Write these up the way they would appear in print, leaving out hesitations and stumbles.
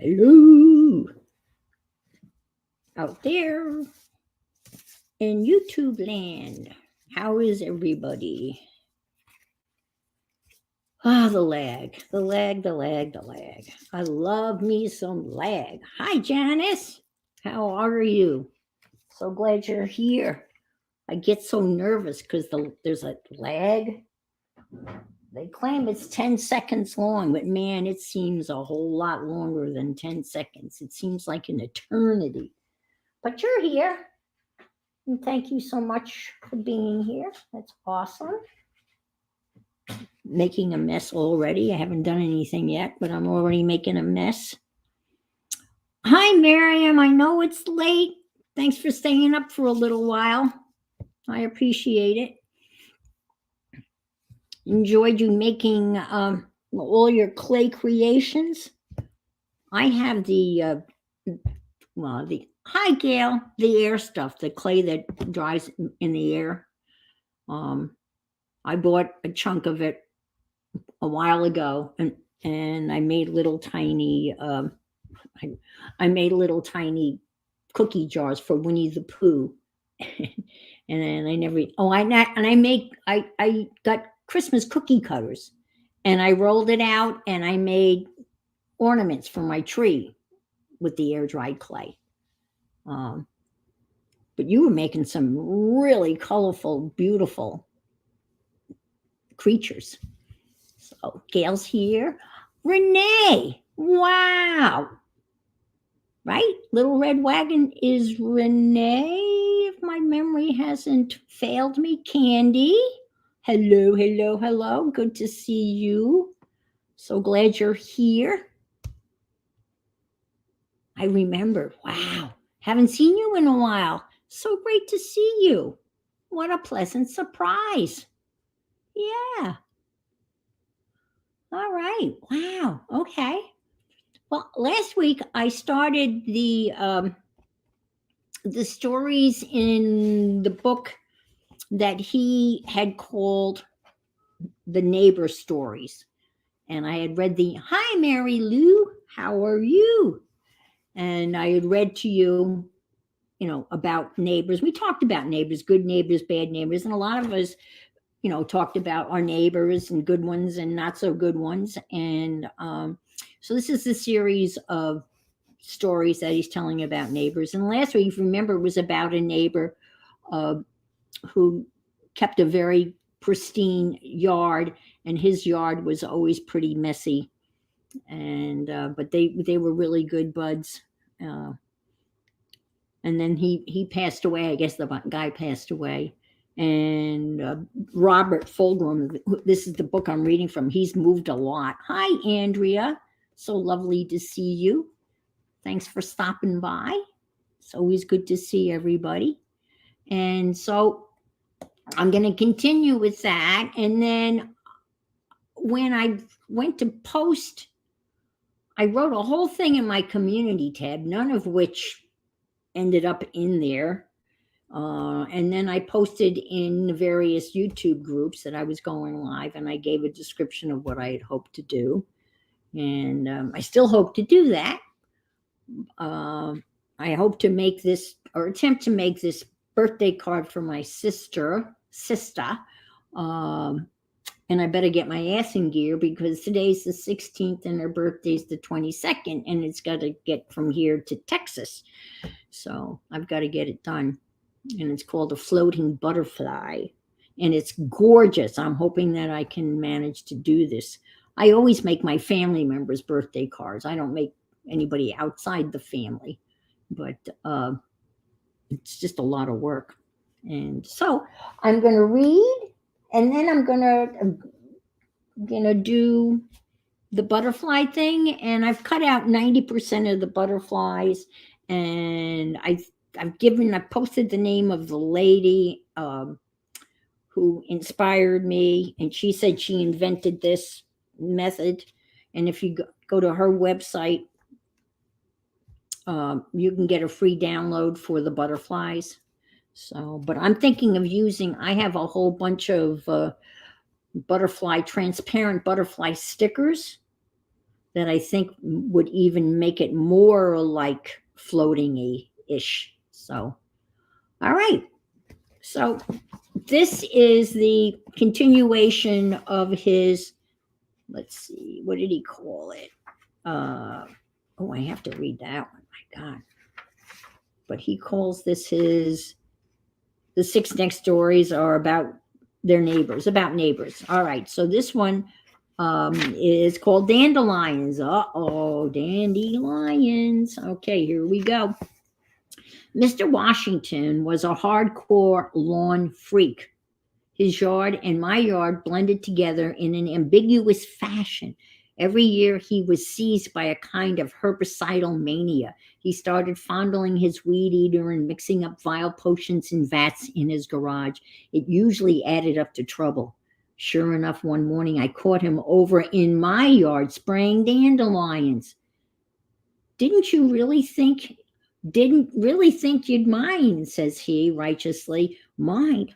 Hello out there in YouTube land. How is everybody? Ah, the lag, the lag, the lag, the lag. I love me some lag. Hi, Janice. How are you? So glad you're here. I get so nervous because there's a lag. They claim it's 10 seconds long, but man, it seems a whole lot longer than 10 seconds. It seems like an eternity. But you're here. And thank you so much for being here. That's awesome. Making a mess already. I haven't done anything yet, but I'm already making a mess. Hi, Miriam. I know it's late. Thanks for staying up for a little while. I appreciate it. Enjoyed you making all your clay creations. I have the hi, Gail, the air stuff, the clay that dries in the air. I bought a chunk of it a while ago, and I made little tiny I made little tiny cookie jars for Winnie the Pooh. And then I got Christmas cookie cutters, and I rolled it out and I made ornaments for my tree with the air dried clay. But you were making some really colorful, beautiful creatures. So Gail's here. Renee, wow. Right? Little Red Wagon is Renee, if my memory hasn't failed me. Candy, hello, hello, hello. Good to see you. So glad you're here. I remember, wow, haven't seen you in a while. So great to see you. What a pleasant surprise. Yeah. All right. Wow. Okay. Well, last week I started the stories in the book that he had called The Neighbor Stories. And I had read Hi, Mary Lou, how are you? And I had read to you, about neighbors. We talked about neighbors, good neighbors, bad neighbors. And a lot of us, talked about our neighbors and good ones and not so good ones. And so this is the series of stories that he's telling about neighbors. And last week, remember, was about a neighbor who kept a very pristine yard, and his yard was always pretty messy. And but they were really good buds. And then he passed away. I guess the guy passed away. And Robert Fulgram, this is the book I'm reading from. He's moved a lot. Hi, Andrea. So lovely to see you. Thanks for stopping by. It's always good to see everybody. And so I'm going to continue with that. And then when I went to post, I wrote a whole thing in my community tab, none of which ended up in there. And then I posted in the various YouTube groups that I was going live, and I gave a description of what I had hoped to do. And I still hope to do that. I hope to make this, or attempt to make this, birthday card for my sister. And I better get my ass in gear because today's the 16th and her birthday's the 22nd, and it's got to get from here to Texas. So I've got to get it done. And it's called a floating butterfly. And it's gorgeous. I'm hoping that I can manage to do this. I always make my family members birthday cards. I don't make anybody outside the family. But it's just a lot of work. And so I'm going to read, and then I'm going to do the butterfly thing. And I've cut out 90% of the butterflies, and I posted the name of the lady who inspired me, and she said she invented this method. And if you go to her website, you can get a free download for the butterflies. So, but I'm thinking of I have a whole bunch of transparent butterfly stickers that I think would even make it more like floating-y-ish. So, all right. So this is the continuation of his, let's see, what did he call it? Oh, I have to read that one. My God. But he calls this the 6 next stories are about their neighbors, about neighbors. All right. So this one is called Dandelions. Uh-oh, dandelions. Okay, here we go. Mr. Washington was a hardcore lawn freak. His yard and my yard blended together in an ambiguous fashion. Every year he was seized by a kind of herbicidal mania. He started fondling his weed eater and mixing up vile potions in vats in his garage. It usually added up to trouble. Sure enough, one morning I caught him over in my yard spraying dandelions. Didn't really think you'd mind, says he righteously. Mind?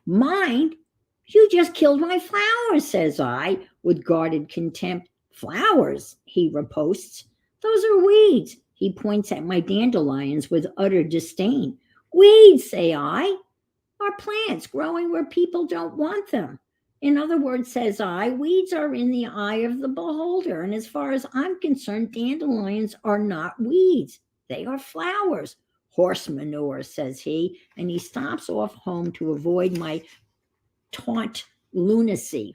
You just killed my flowers, says I, with guarded contempt. Flowers, he riposts. Those are weeds. He points at my dandelions with utter disdain. Weeds, say I, are plants growing where people don't want them. In other words, says I, weeds are in the eye of the beholder, and as far as I'm concerned, dandelions are not weeds. They are flowers. Horse manure, says he, and he stomps off home to avoid my taunt lunacy.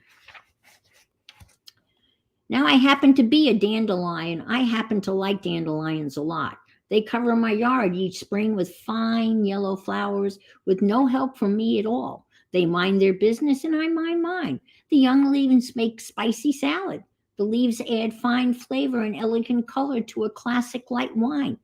Now, I happen to be a dandelion. I happen to like dandelions a lot. They cover my yard each spring with fine yellow flowers with no help from me at all. They mind their business and I mind mine. The young leaves make spicy salad. The leaves add fine flavor and elegant color to a classic light wine.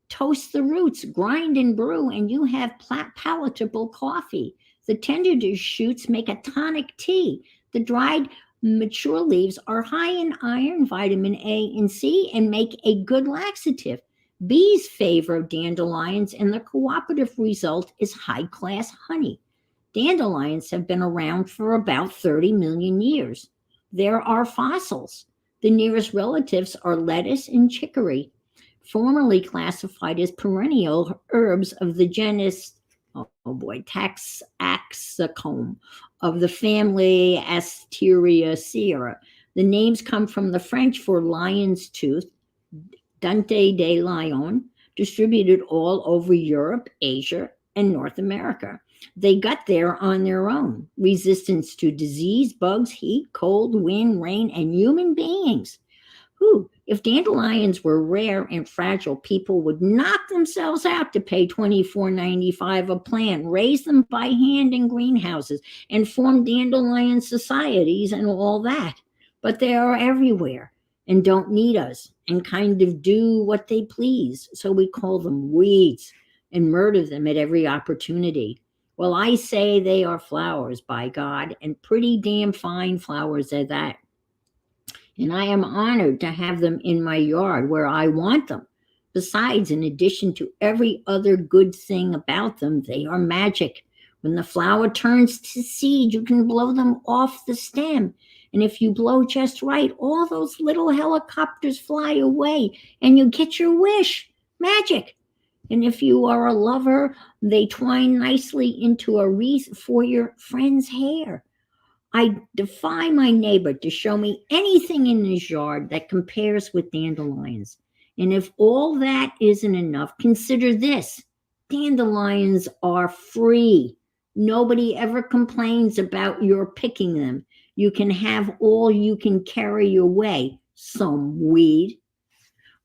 Toast the roots, grind and brew, and you have palatable coffee. The tender shoots make a tonic tea. The dried mature leaves are high in iron, vitamin A and C, and make a good laxative. Bees favor dandelions, and the cooperative result is high-class honey. Dandelions have been around for about 30 million years. There are fossils. The nearest relatives are lettuce and chicory, formerly classified as perennial herbs of the genus, Taxaxacome, of the family Asteraceae. The names come from the French for lion's tooth, dente de lion, distributed all over Europe, Asia, and North America. They got there on their own. Resistance to disease, bugs, heat, cold, wind, rain, and human beings. If dandelions were rare and fragile, people would knock themselves out to pay $24.95 a plant, raise them by hand in greenhouses, and form dandelion societies and all that. But they are everywhere and don't need us and kind of do what they please. So we call them weeds and murder them at every opportunity. Well, I say they are flowers, by God, and pretty damn fine flowers at that. And I am honored to have them in my yard where I want them. Besides, in addition to every other good thing about them, they are magic. When the flower turns to seed, you can blow them off the stem. And if you blow just right, all those little helicopters fly away and you get your wish. Magic. And if you are a lover, they twine nicely into a wreath for your friend's hair. I defy my neighbor to show me anything in his yard that compares with dandelions. And if all that isn't enough, consider this. Dandelions are free. Nobody ever complains about your picking them. You can have all you can carry away, some weed.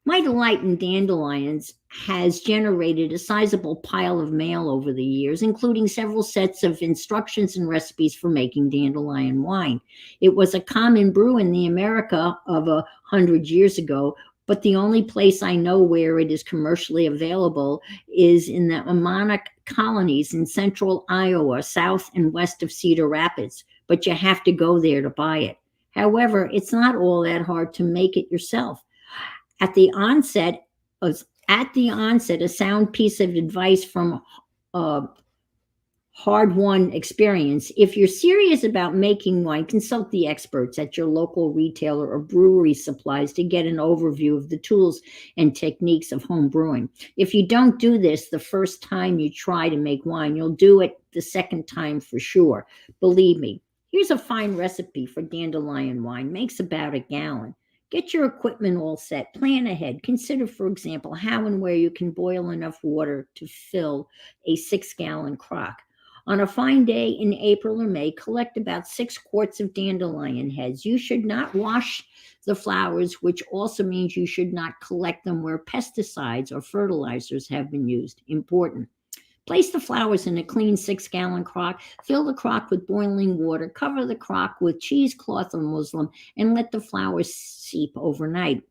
My delight in dandelions has generated a sizable pile of mail over the years, including several sets of instructions and recipes for making dandelion wine. It was a common brew in the America of 100 years ago, but the only place I know where it is commercially available is in the Ammonite colonies in central Iowa, south and west of Cedar Rapids, but you have to go there to buy it. However, it's not all that hard to make it yourself. At the onset, a sound piece of advice from hard-won experience. If you're serious about making wine, consult the experts at your local retailer or brewery supplies to get an overview of the tools and techniques of home brewing. If you don't do this the first time you try to make wine, you'll do it the second time for sure. Believe me. Here's a fine recipe for dandelion wine. Makes about a gallon. Get your equipment all set. Plan ahead. Consider, for example, how and where you can boil enough water to fill a 6-gallon crock. On a fine day in April or May, collect about 6 quarts of dandelion heads. You should not wash the flowers, which also means you should not collect them where pesticides or fertilizers have been used. Important. Place the flowers in a clean 6-gallon crock. Fill the crock with boiling water. Cover the crock with cheesecloth or muslin and let the flowers seep overnight.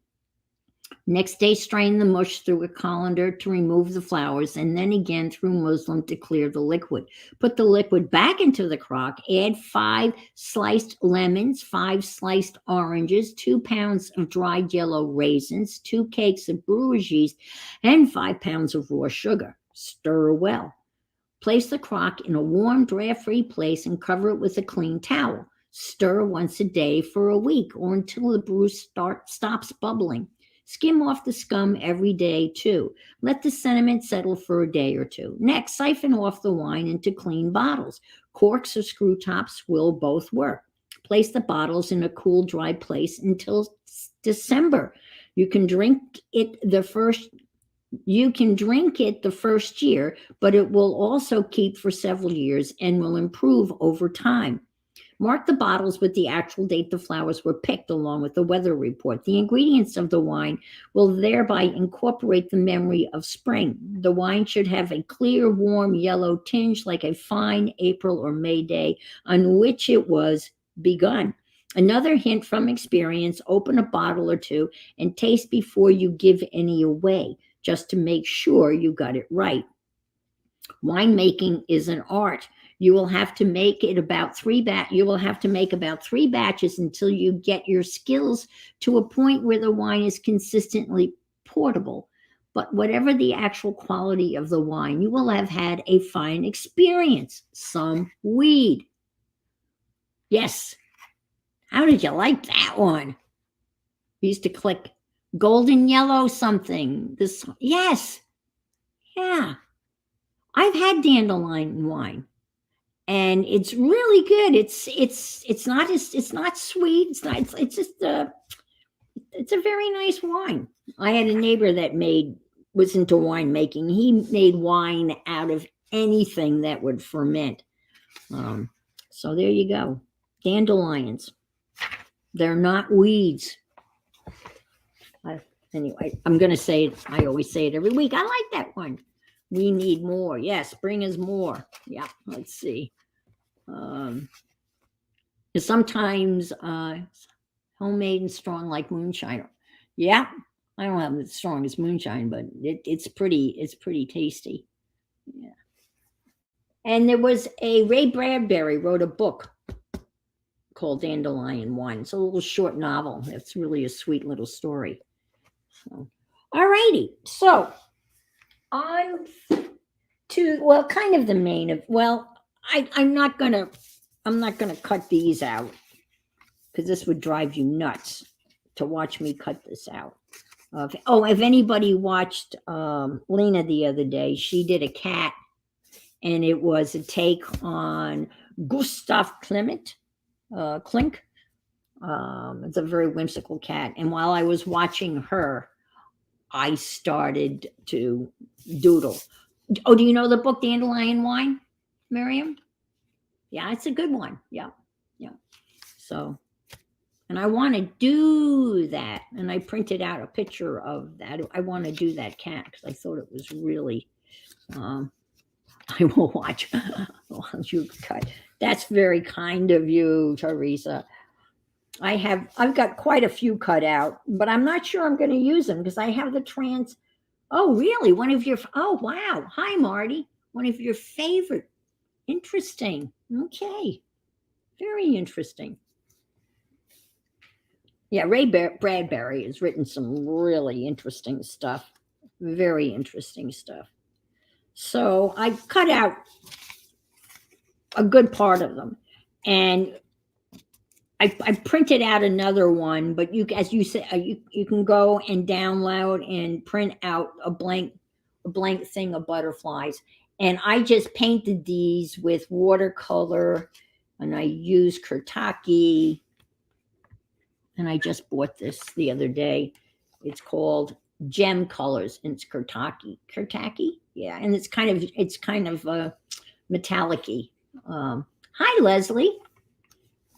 Next day, strain the mush through a colander to remove the flowers, and then again through muslin to clear the liquid. Put the liquid back into the crock. Add 5 sliced lemons, 5 sliced oranges, 2 pounds of dried yellow raisins, 2 cakes of brewer's yeast, and 5 pounds of raw sugar. Stir well. Place the crock in a warm, draft-free place and cover it with a clean towel. Stir once a day for a week or until the brew stops bubbling. Skim off the scum every day, too. Let the sediment settle for a day or two. Next, siphon off the wine into clean bottles. Corks or screw tops will both work. Place the bottles in a cool, dry place until December. You can drink it the first year, but it will also keep for several years and will improve over time. Mark the bottles with the actual date the flowers were picked along with the weather report. The ingredients of the wine will thereby incorporate the memory of spring. The wine should have a clear, warm yellow tinge like a fine April or May day on which it was begun. Another hint from experience, open a bottle or two and taste before you give any away, just to make sure you got it right. Winemaking is an art. You will have to make about 3 batches until you get your skills to a point where the wine is consistently portable. But whatever the actual quality of the wine, you will have had a fine experience. Some weed. Yes. How did you like that one? We used to click golden yellow something. Yes. Yeah. I've had dandelion wine, and it's really good. It's not sweet. It's just it's a very nice wine. I had a neighbor that was into winemaking. He made wine out of anything that would ferment. So there you go. Dandelions. They're not weeds. Anyway, I'm going to say it. I always say it every week. I like that one. We need more. Yes, bring us more. Yeah, let's see. Sometimes homemade and strong like moonshine. Yeah, I don't have as strong as moonshine, but it's pretty tasty. Yeah. And there was Ray Bradbury wrote a book called Dandelion Wine. It's a little short novel. It's really a sweet little story. So, all righty. So on to kind of the main of I'm not gonna cut these out because this would drive you nuts to watch me cut this out. If anybody watched Lena the other day, she did a cat, and it was a take on Gustav Klimt. Klink. It's a very whimsical cat, and while I was watching her, I started to doodle. Oh, do you know the book Dandelion Wine, Miriam? Yeah, it's a good one. Yeah. So, and I want to do that, and I printed out a picture of that. I want to do that cat because I thought it was really. I will watch while you cut. That's very kind of you, Teresa. I've got quite a few cut out, but I'm not sure I'm going to use them because I have the trans. Oh, really? Oh, wow. Hi, Marty. One of your favorite. Interesting. Okay. Very interesting. Yeah, Ray Bradbury has written some really interesting stuff. Very interesting stuff. So I cut out a good part of them. And I printed out another one, but you, as you said, you can go and download and print out a blank thing of butterflies. And I just painted these with watercolor, and I used Kurtaki. And I just bought this the other day. It's called Gem Colors, and it's Kurtaki. Kurtaki, yeah, and it's kind of metallic-y. Hi, Leslie.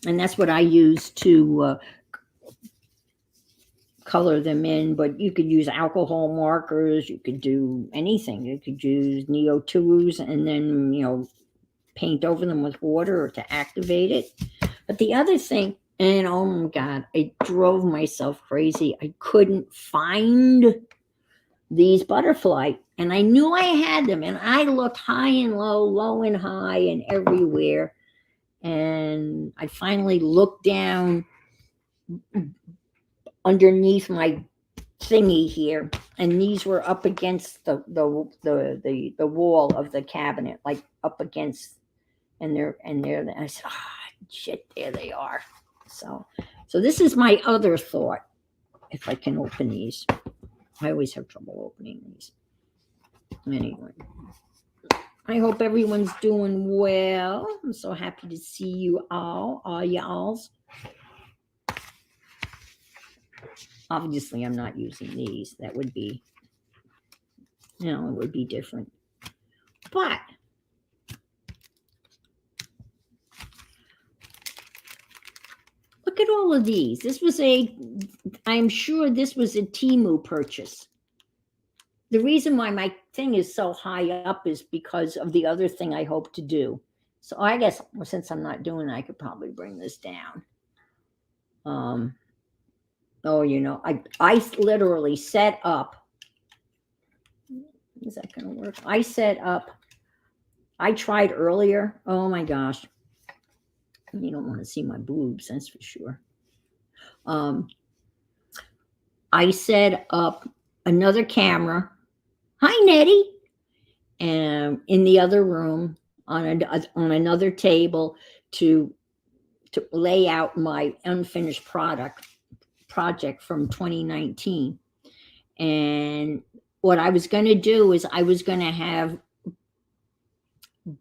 And that's what I use to color them in. But you could use alcohol markers. You could do anything. You could use Neo 2s and then, paint over them with water or to activate it. But the other thing, and oh my God, I drove myself crazy. I couldn't find these butterfly. And I knew I had them. And I looked high and low, low and high, and everywhere. And I finally looked down underneath my thingy here, and these were up against the wall of the cabinet, like up against, and I said, shit, there they are. So this is my other thought. If I can open these, I always have trouble opening these. Anyway, I hope everyone's doing well. I'm so happy to see you all y'alls. Obviously, I'm not using these. That would be, it would be different. But look at all of these. I'm sure this was a Temu purchase. The reason why my thing is so high up is because of the other thing I hope to do. So I guess since I'm not doing it, I could probably bring this down. I literally set up. Is that going to work? I tried earlier. Oh my gosh. You don't want to see my boobs, that's for sure. I set up another camera. Hi, Nettie. And in the other room on another table to lay out my unfinished project from 2019. And what I was going to do is I was going to have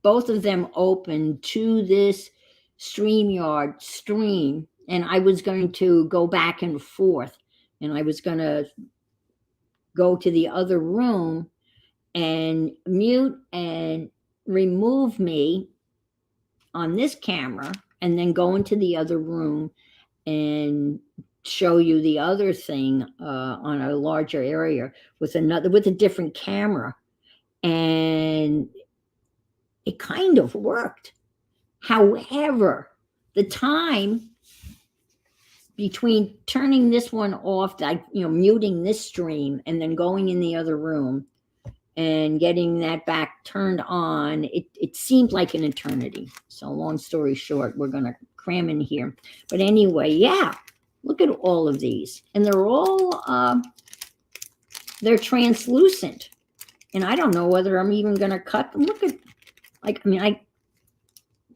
both of them open to this StreamYard stream, and I was going to go back and forth, and I was going to go to the other room and mute and remove me on this camera, and then go into the other room and show you the other thing on a larger area with a different camera. And it kind of worked. However, the time between turning this one off, muting this stream, and then going in the other room and getting that back turned on, it seemed like an eternity. So long story short, we're going to cram in here. But anyway, yeah, look at all of these. And they're all, they're translucent. And I don't know whether I'm even going to cut them. Look at,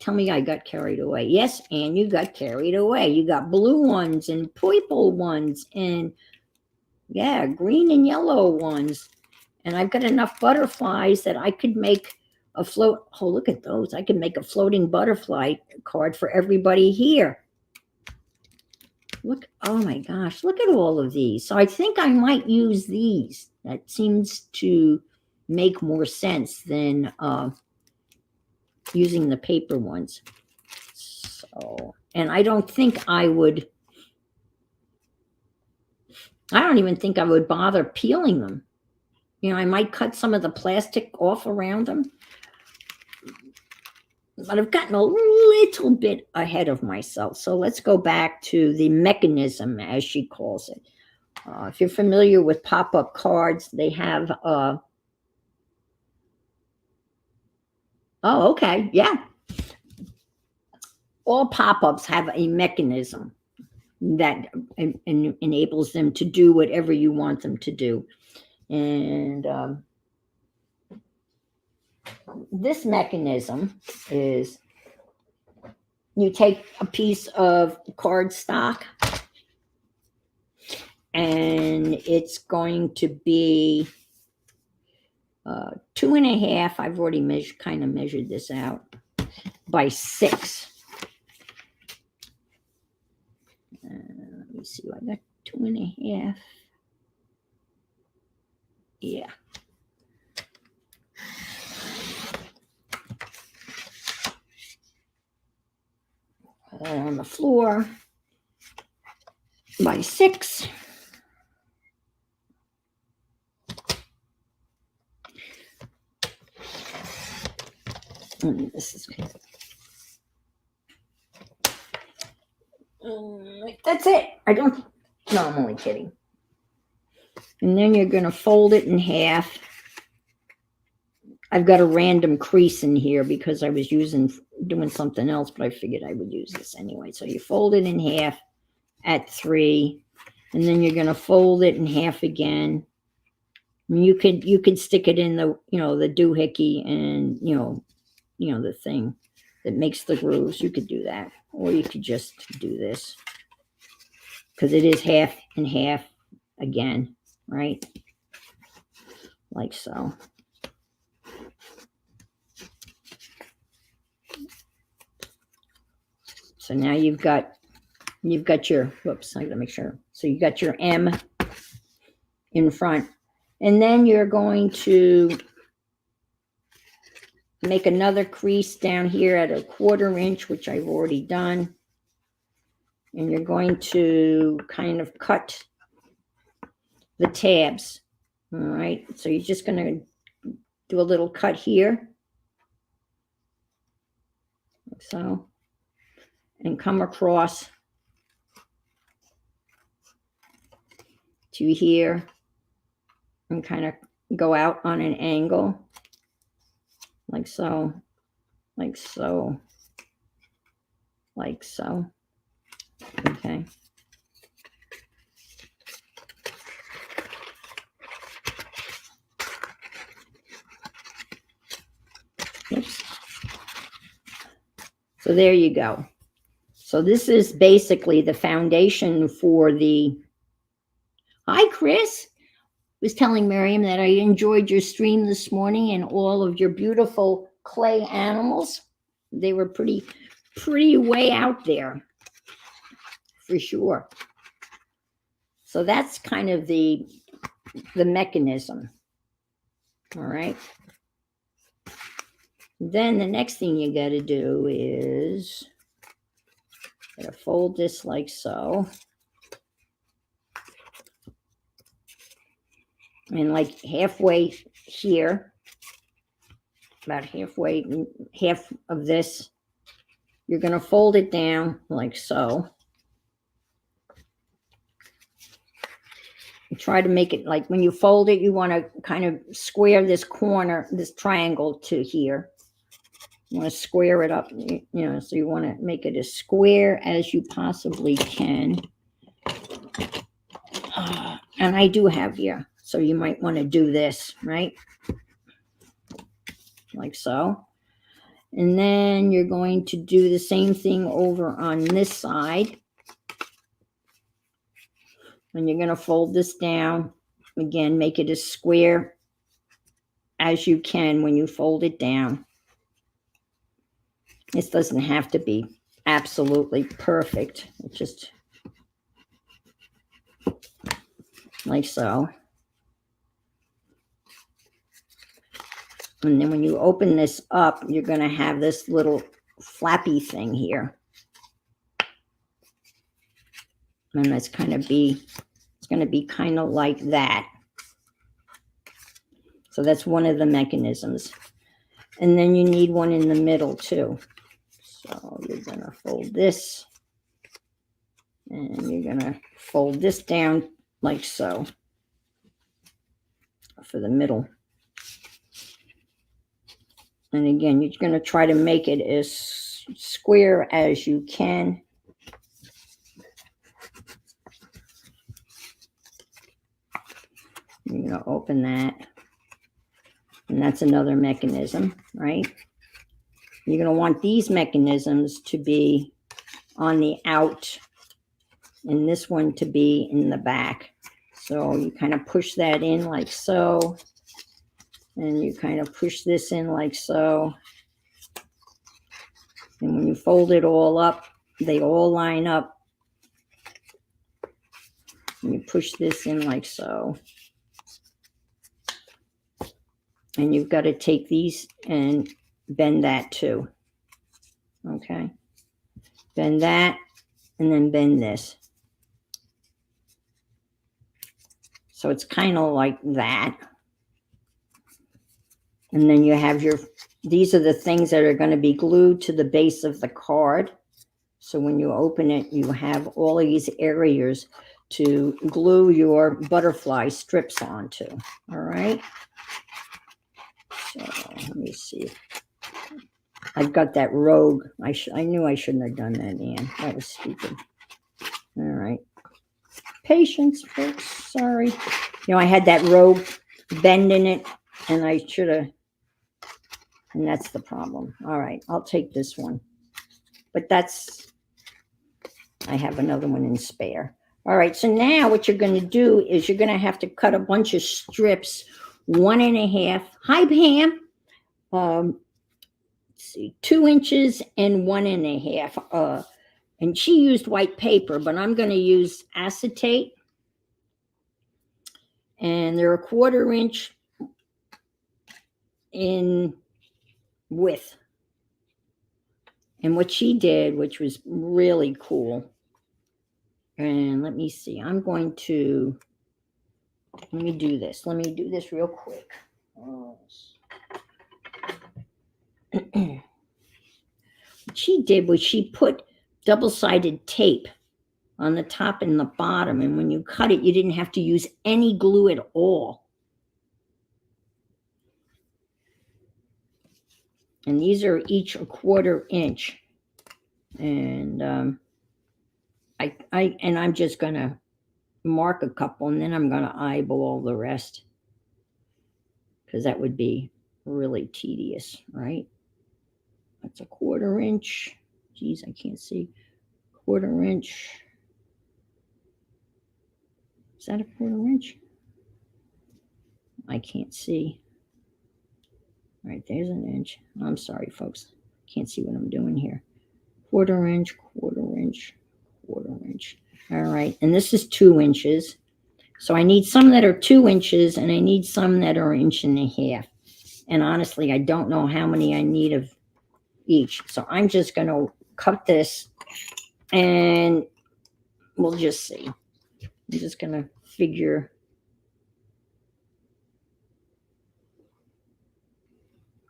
tell me I got carried away. Yes, Anne, you got carried away. You got blue ones and purple ones and, yeah, green and yellow ones. And I've got enough butterflies that I could make a float. Oh, look at those. I could make a floating butterfly card for everybody here. Look, oh my gosh, look at all of these. So I think I might use these. That seems to make more sense than using the paper ones. So, and I don't even think I would bother peeling them. I might cut some of the plastic off around them. But I've gotten a little bit ahead of myself. So let's go back to the mechanism, as she calls it. If you're familiar with pop-up cards, they have... oh, okay, yeah. All pop-ups have a mechanism that enables them to do whatever you want them to do. And this mechanism is you take a piece of cardstock, and it's going to be 2.5. I've already measured this out, by 6. Let me see. I got 2.5. Yeah. On the floor by 6. And this is that's it. No, I'm only kidding. And then you're going to fold it in half. I've got a random crease in here because I was doing something else, but I figured I would use this anyway. So you fold it in half at 3, and then you're going to fold it in half again. And you could stick it in the the doohickey and the thing that makes the grooves. You could do that, or you could just do this because it is half and half again, right? Like so. So now you've got your, whoops, I gotta make sure. So you got your M in front, and then you're going to make another crease down here at 1/4 inch, which I've already done. And you're going to kind of cut the tabs. All right. So you're just going to do a little cut here. Like so. And come across to here and kind of go out on an angle. Like so. Like so. Like so. Okay. Oops. So there you go. So this is basically the foundation for the... Hi, Chris. Was telling Miriam that I enjoyed your stream this morning and all of your beautiful clay animals. They were pretty way out there, for sure. So that's kind of the mechanism. All right. Then the next thing you got to do is fold this like so. And like halfway here, about halfway, half of this, you're going to fold it down like so. And try to make it like when you fold it, you want to kind of square this corner, this triangle to here. You want to square it up, so you want to make it as square as you possibly can. And I do have here, so you might want to do this, right? Like so. And then you're going to do the same thing over on this side. And you're going to fold this down. Again, make it as square as you can when you fold it down. This doesn't have to be absolutely perfect. It's just like so. And then when you open this up, you're going to have this little flappy thing here. And that's it's going to be kind of like that. So that's one of the mechanisms. And then you need one in the middle too. So you're going to fold this. And you're going to fold this down like so for the middle. And again, you're going to try to make it as square as you can. You're going to open that. And that's another mechanism, right? You're going to want these mechanisms to be on the out and this one to be in the back. So you kind of push that in like so, and you kind of push this in like so. And when you fold it all up, they all line up. And you push this in like so. And you've got to take these and bend that too. Okay. Bend that and then bend this. So it's kind of like that. And then you have these are the things that are going to be glued to the base of the card. So when you open it, you have all of these areas to glue your butterfly strips onto. All right. So let me see. I've got that rogue. I knew I shouldn't have done that, Ann. That was stupid. All right. Patience, folks. Sorry. You know, I had that rogue bend in it, and I should have. And that's the problem. All right. I'll take this one. But I have another one in spare. All right. So now what you're going to do is you're going to have to cut a bunch of strips, 1.5. Hi, Pam. Let's see, 2 inches and 1.5. And she used white paper, but I'm going to use acetate. And they're 1/4 inch in width. And what she did, which was really cool, and let me see, let me do this. Let me do this real quick. What she did was she put double-sided tape on the top and the bottom, and when you cut it, you didn't have to use any glue at all. And these are each 1/4 inch. And I'm just gonna mark a couple, and then I'm gonna eyeball the rest, because that would be really tedious, right? That's a 1/4 inch. Geez, I can't see. 1/4 inch. Is that a 1/4 inch? I can't see. All right, there's an inch. I'm sorry, folks. Can't see what I'm doing here. 1/4 inch, 1/4 inch, 1/4 inch. All right, and this is 2 inches. So I need some that are 2 inches, and I need some that are 1.5 inches. And honestly, I don't know how many I need of each. So I'm just going to cut this, and we'll just see. I'm just going to figure.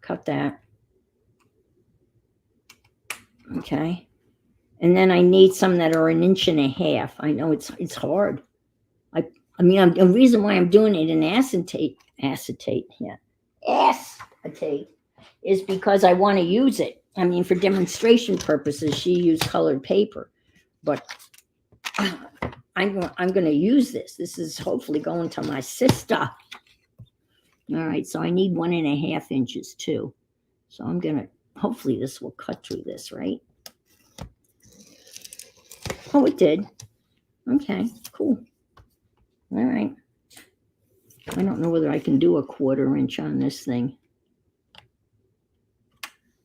Cut that. Okay. And then I need some that are 1.5 inches. I know it's hard. I mean, the reason why I'm doing it in acetate, is because I want to use it. I mean, for demonstration purposes, she used colored paper, but I'm going to use this. This is hopefully going to my sister. All right, so I need 1.5 inches too. So I'm going to, hopefully this will cut through this, right? Oh, it did. Okay, cool. All right. I don't know whether I can do a 1/4 inch on this thing.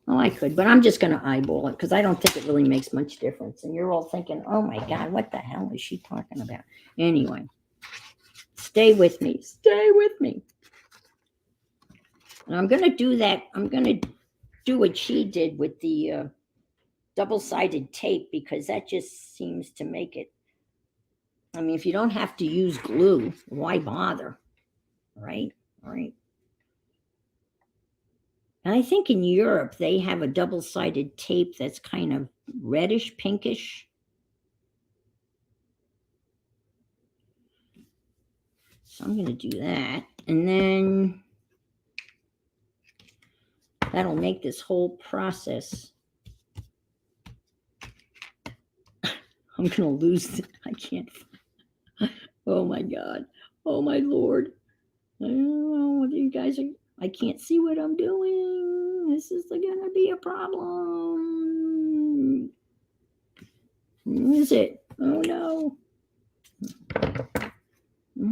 Oh, I could, but I'm just going to eyeball it because I don't think it really makes much difference. And you're all thinking, oh my God, what the hell is she talking about? Anyway, stay with me. Stay with me. And I'm going to do that. I'm going to do what she did with the double-sided tape, because that just seems to make it. I mean, if you don't have to use glue, why bother? Right? All right. And I think in Europe, they have a double-sided tape that's kind of reddish, pinkish. So I'm going to do that. And then that'll make this whole process. I'm going to lose it. I can't. Oh, my God. Oh, my Lord. I don't know what you guys are. I can't see what I'm doing. This is gonna be a problem. Where is it? Oh no.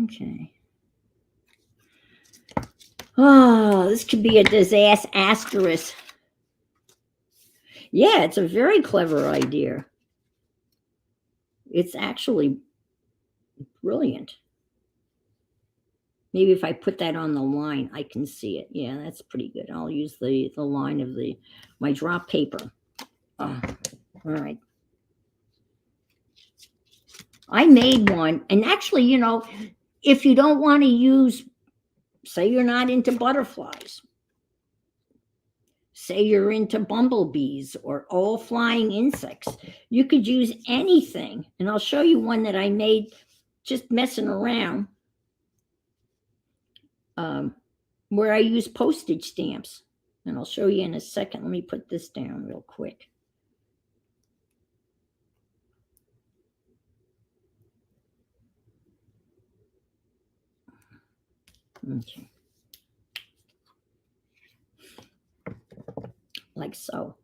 Okay. Oh, this could be a disaster asterisk. Yeah, it's a very clever idea. It's actually brilliant. Maybe if I put that on the line, I can see it. Yeah, that's pretty good. I'll use the line of my drop paper. Oh, all right. I made one, and actually, if you don't want to use, say you're not into butterflies, say you're into bumblebees or all flying insects, you could use anything. And I'll show you one that I made just messing around, where I use postage stamps. And I'll show you in a second. Let me put this down real quick. Okay. Like so.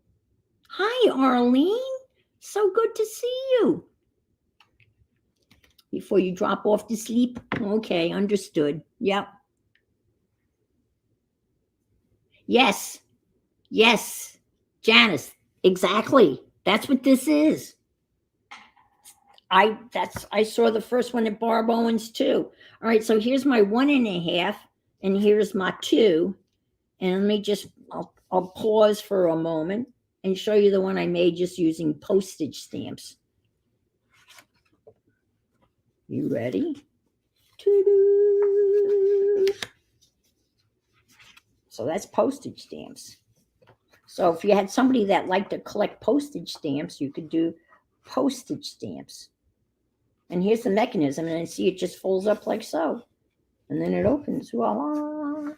Hi, Arlene. So good to see you. Before you drop off to sleep? Okay, understood. Yep. Yes. Yes. Janice, exactly. That's what this is. I saw the first one at Barb Owens too. All right, so here's my 1.5, and here's my 2. And let me just, I'll pause for a moment and show you the one I made just using postage stamps. You ready? So that's postage stamps. So if you had somebody that liked to collect postage stamps, you could do postage stamps. And here's the mechanism, and I see it just folds up like so. And then it opens. Voila.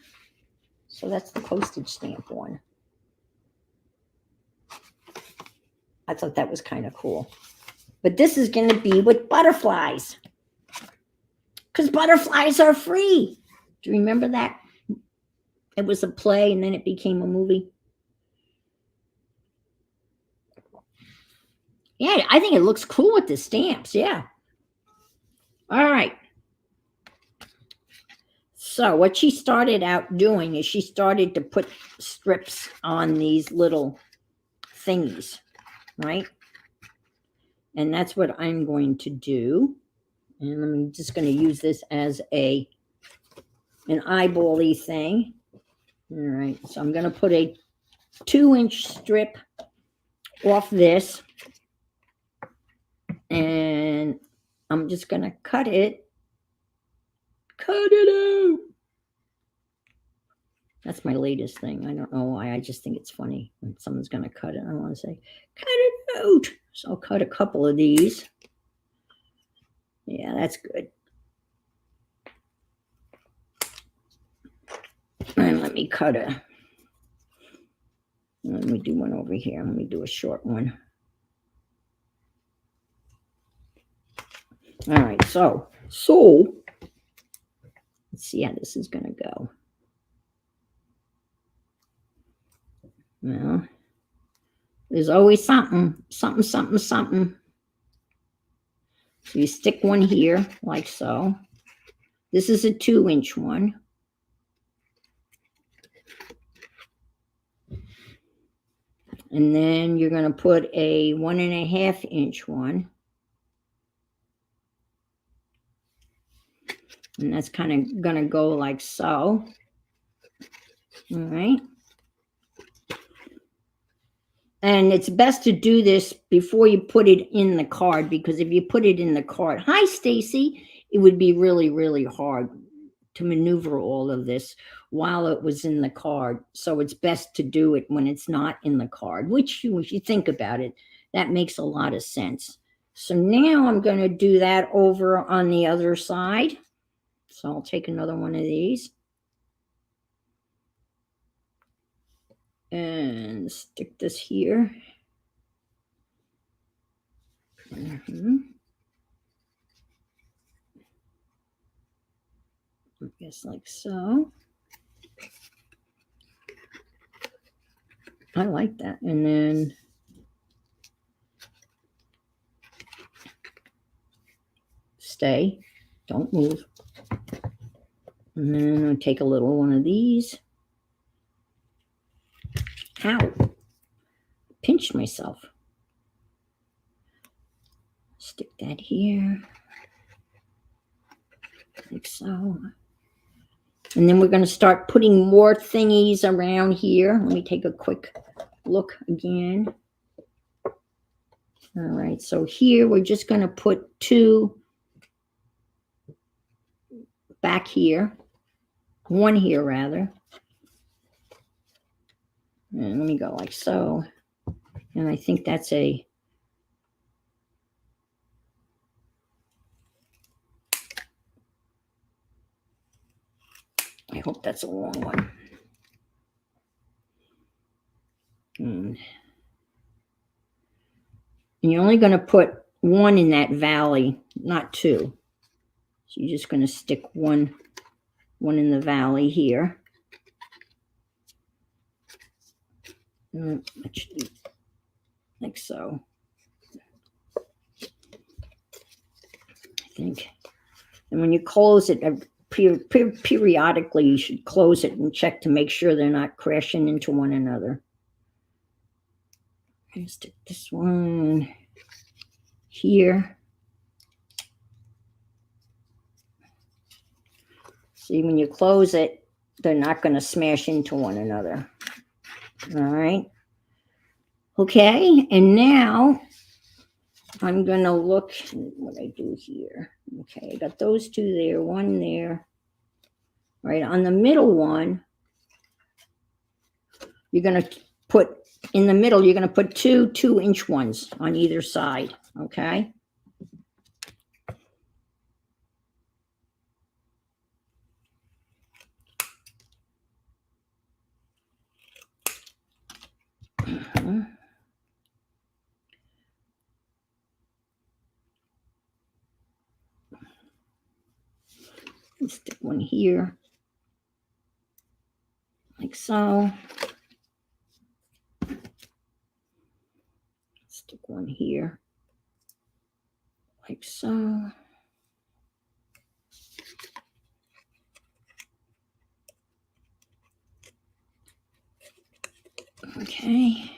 So that's the postage stamp one. I thought that was kind of cool. But this is going to be with butterflies, because butterflies are free. Do you remember that? It was a play, and then it became a movie. Yeah, I think it looks cool with the stamps. Yeah. All right. So what she started out doing is she started to put strips on these little thingies, right? And that's what I'm going to do. And I'm just going to use this as an eyeball-y thing. All right, so I'm going to put a 2-inch strip off this. And I'm just going to cut it. Cut it out. That's my latest thing. I don't know why. I just think it's funny when someone's going to cut it. I want to say, cut it out. So I'll cut a couple of these. Yeah, that's good. And let me let me do one over here. Let me do a short one. All right, so let's see how this is going to go. Well, there's always something. So you stick one here like so. This is a 2-inch one. And then you're going to put a 1.5-inch one. And that's kind of going to go like so. All right. And it's best to do this before you put it in the card, because if you put it in the card, hi, Stacy, it would be really, really hard to maneuver all of this while it was in the card. So it's best to do it when it's not in the card, which, if you think about it, that makes a lot of sense. So now I'm going to do that over on the other side. So I'll take another one of these and stick this here. I guess like so. I like that. And then stay, don't move. And then I take a little one of these. Ow, pinched myself. Stick that here, like so. And then we're going to start putting more thingies around here. Let me take a quick look again. All right, so here we're just going to put 2 back here, 1 here rather. And let me go like so. And I think that's I hope that's a long one. And you're only going to put 1 in that valley, not 2. So you're just going to stick one in the valley here. Actually, like so. I think. And when you close it, periodically you should close it and check to make sure they're not crashing into one another. I'm stick this one here. See, when you close it, they're not going to smash into one another. All right. Okay, and now I'm going to look what I do here. Okay, I got those 2 there, 1 there. Right, on the middle one, you're going to put, in the middle, you're going to put 2 2-inch ones on either side, okay? Stick one here, like so. Stick one here, like so. Okay.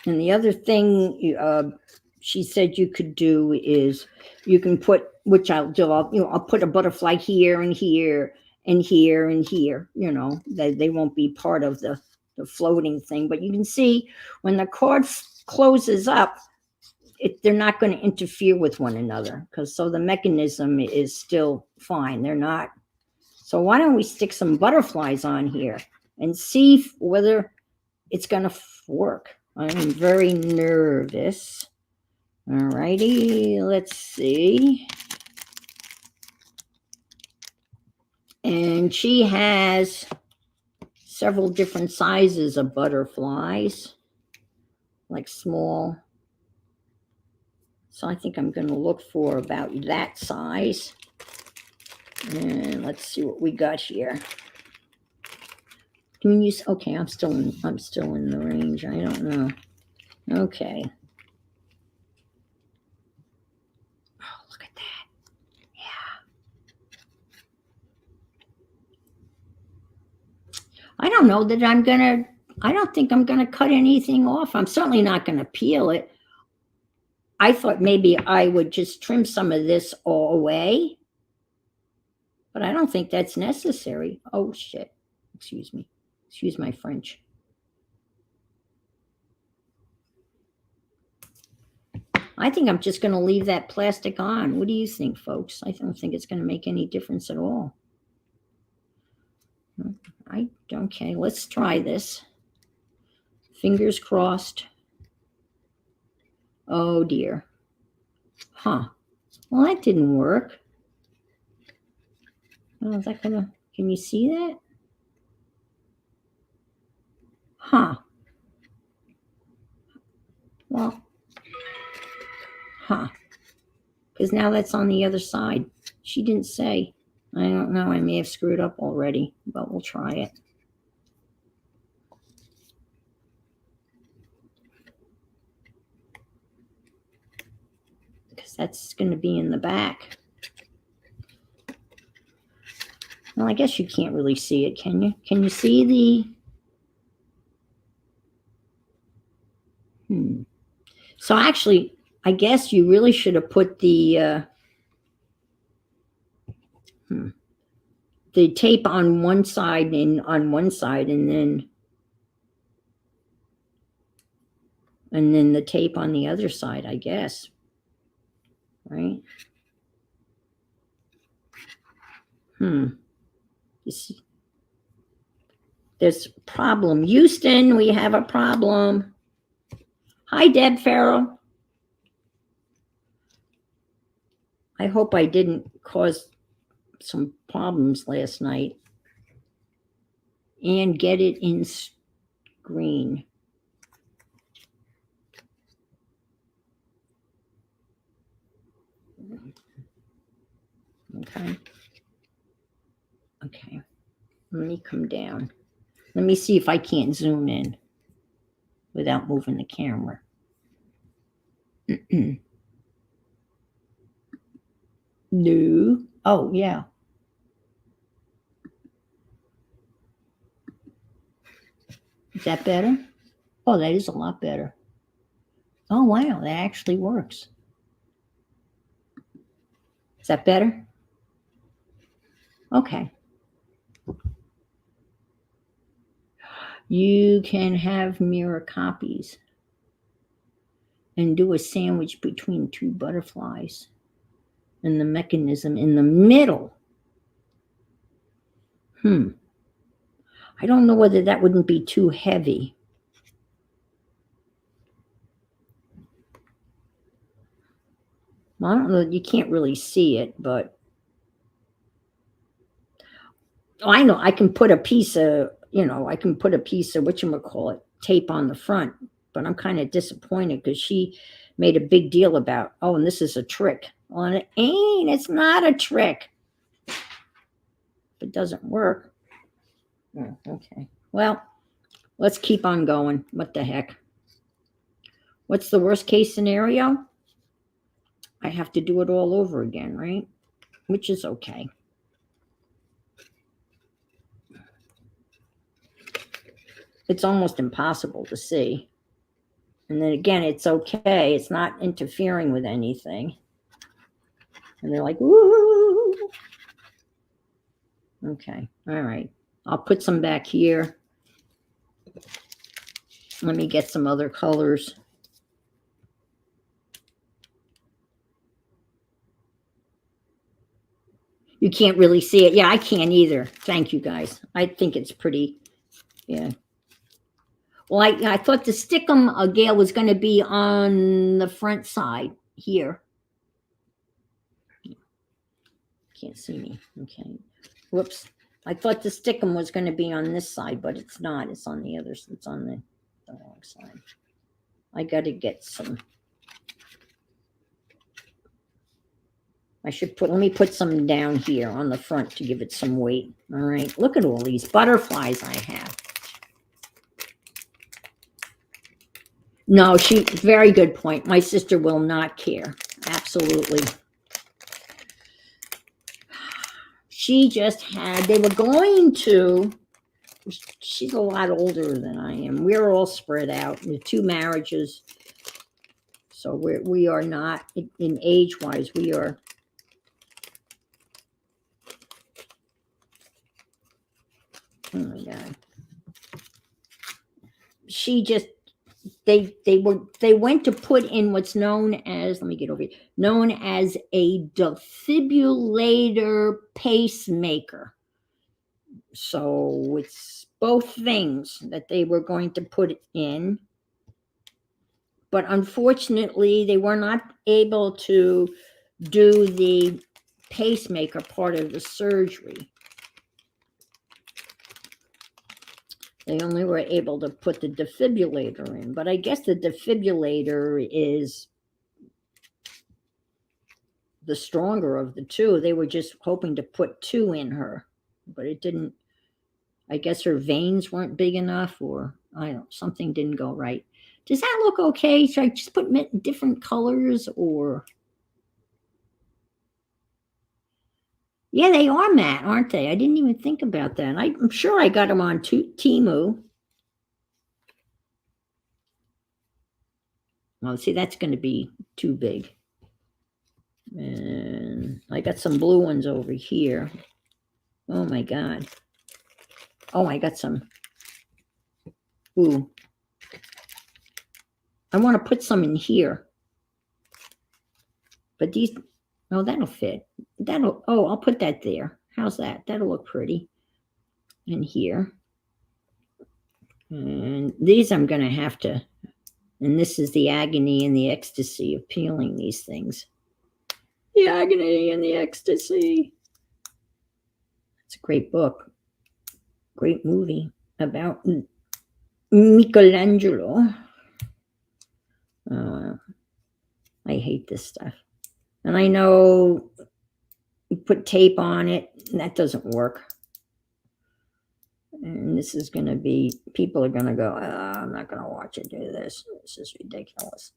And the other thing she said you could do is you can put, which I'll do, I'll put a butterfly here and here and here and here. They won't be part of the floating thing, but you can see when the cord closes up, they're not going to interfere with one another, so the mechanism is still fine. They're not. So why don't we stick some butterflies on here and see whether it's going to work. I'm very nervous. All righty, let's see. And she has several different sizes of butterflies, like small. So I think I'm going to look for about that size. And let's see what we got here. Can you use? Okay, I'm still in the range. I don't know. Okay. Oh, look at that. Yeah. I don't know that I don't think I'm gonna cut anything off. I'm certainly not gonna peel it. I thought maybe I would just trim some of this all away, but I don't think that's necessary. Oh shit. Excuse me. Excuse my French. I think I'm just going to leave that plastic on. What do you think, folks? I don't think it's going to make any difference at all. Okay, let's try this. Fingers crossed. Oh dear. Huh. Well, that didn't work. Oh, is that gonna, can you see that? Huh. Well, huh. Because now that's on the other side. She didn't say. I don't know. I may have screwed up already, but we'll try it. That's going to be in the back. Well, I guess you can't really see it, can you? Can you see the... So actually, I guess you really should have put the tape on one side and then the tape on the other side, I guess. Right? You see, there's a problem. Houston, we have a problem. Hi, Deb Farrell. I hope I didn't cause some problems last night. And get it in screen. Okay. Okay. Let me come down. Let me see if I can't zoom in without moving the camera. No. Oh, yeah. Is that better? Oh, that is a lot better. Oh, wow. That actually works. Is that better? Okay. You can have mirror copies and do a sandwich between two butterflies and the mechanism in the middle. I don't know whether that wouldn't be too heavy. Well, I don't know. You can't really see it, but I know I can put a piece of, whatchamacallit, tape on the front, but I'm kind of disappointed because she made a big deal about, oh, and this is a trick. Well, and it ain't. It's not a trick. If it doesn't work. Oh, okay. Well, let's keep on going. What the heck? What's the worst case scenario? I have to do it all over again, right? Which is okay. It's almost impossible to see. And then again, it's okay. It's not interfering with anything. And they're like, woo. Okay. All right. I'll put some back here. Let me get some other colors. You can't really see it. Yeah, I can't either. Thank you, guys. I think it's pretty, yeah. Well, I thought the stickum, Gail, was going to be on the front side here. Can't see me. Okay. Whoops. I thought the stickum was going to be on this side, but it's not. It's on the other. It's on the wrong side. I got to get some. Let me put some down here on the front to give it some weight. All right. Look at all these butterflies I have. No, very good point. My sister will not care. Absolutely. She just they were going to, she's a lot older than I am. We're all spread out. The 2 marriages. So we are not, in age-wise, we are. Oh my God. She just, they went to put in what's known as, let me get over here, known as a defibrillator pacemaker. So it's both things that they were going to put in. But unfortunately, they were not able to do the pacemaker part of the surgery. They only were able to put the defibrillator in. But I guess the defibrillator is the stronger of the two. They were just hoping to put 2 in her. But it didn't. I guess her veins weren't big enough, or something didn't go right. Does that look okay? Should I just put different colors, or? Yeah, they are matte, aren't they? I didn't even think about that. I'm sure I got them on Temu. Oh, see, that's going to be too big. And I got some blue ones over here. Oh my God. Oh, I got some. Ooh. I want to put some in here. But these, oh, that'll fit. I'll put that there. How's that? That'll look pretty. In here. And these I'm going to have to, and this is the agony and the ecstasy of peeling these things. The agony and the ecstasy. It's a great book. Great movie about Michelangelo. I hate this stuff. And I know you put tape on it, and that doesn't work. And this is going to be, people are going to go, I'm not going to watch it do this. This is ridiculous.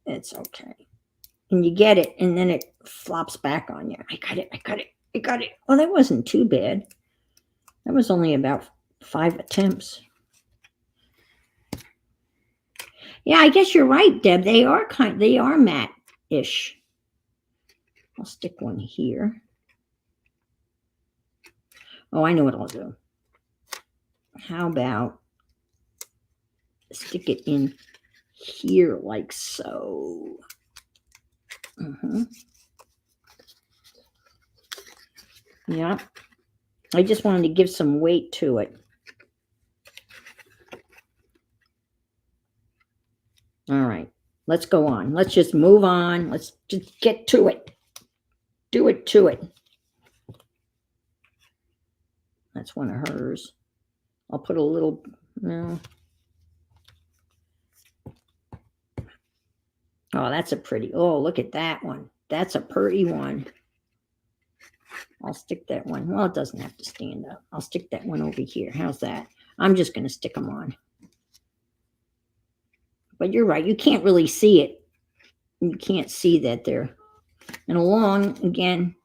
It's okay. And you get it, and then it flops back on you. I got it. Well, that wasn't too bad. That was only about 5 attempts. Yeah, I guess you're right, Deb. They are matte-ish. I'll stick one here. Oh, I know what I'll do. How about stick it in here like so? Yeah. I just wanted to give some weight to it. All right. Let's go on. Let's just move on. Let's just get to it. Do it to it. That's one of hers. I'll put a little, no. Oh, that's a pretty, oh, look at that one. That's a pretty one. I'll stick that one. Well, it doesn't have to stand up. I'll stick that one over here. How's that? I'm just going to stick them on. But you're right. You can't really see it. You can't see that they're, and along, again,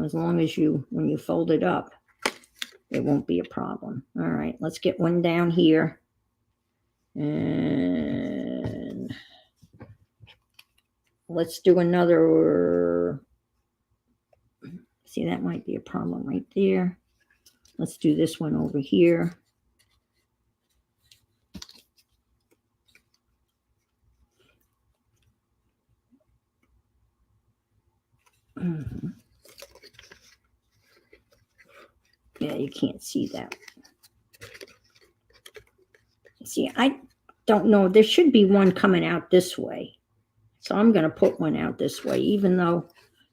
as long as when you fold it up, it won't be a problem. All right, let's get one down here. And let's do another. See, that might be a problem right there. Let's do this one over here. Yeah, you can't see that. See, I don't know. There should be one coming out this way. So I'm going to put one out this way, even though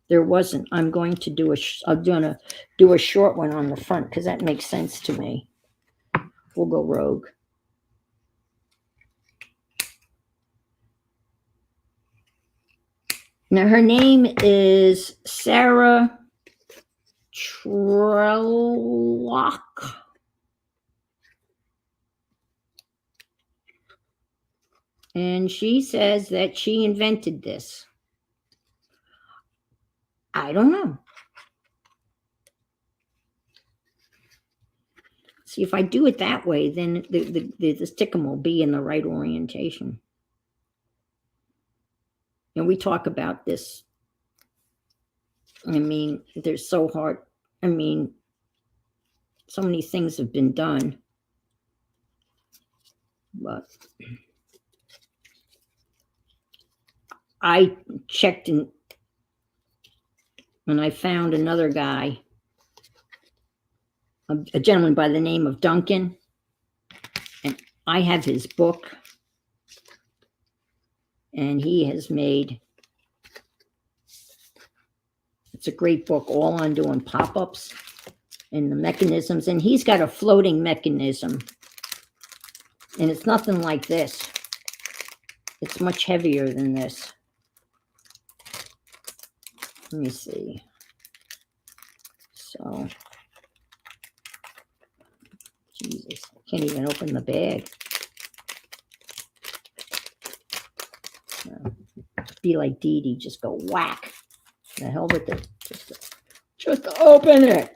there wasn't. I'm going to do a short one on the front because that makes sense to me. We'll go rogue. Now her name is Sarah Trebilcock. And she says that she invented this. I don't know. See, if I do it that way, then the stickum will be in the right orientation. And we talk about this. I mean, they're so hard. I mean, so many things have been done. But I checked and I found another guy, a gentleman by the name of Duncan, and I have his book, and he has made, it's a great book all on doing pop-ups and the mechanisms, and he's got a floating mechanism, and it's nothing like this. It's much heavier than this. Let me see. So, Jesus, I can't even open the bag. Be like Dee Dee, just go whack. The hell with it. Just open it.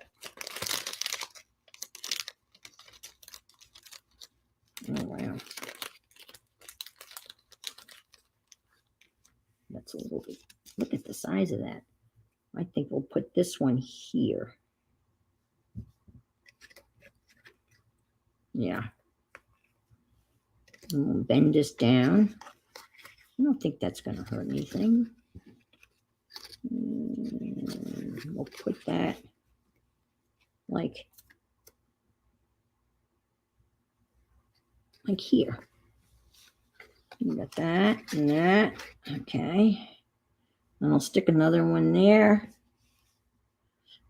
Oh, wow. That's a little bit. Look at the size of that. I think we'll put this one here. Yeah. And we'll bend this down. I don't think that's going to hurt anything. We'll put that like here. You got that and that. Okay. And I'll stick another one there.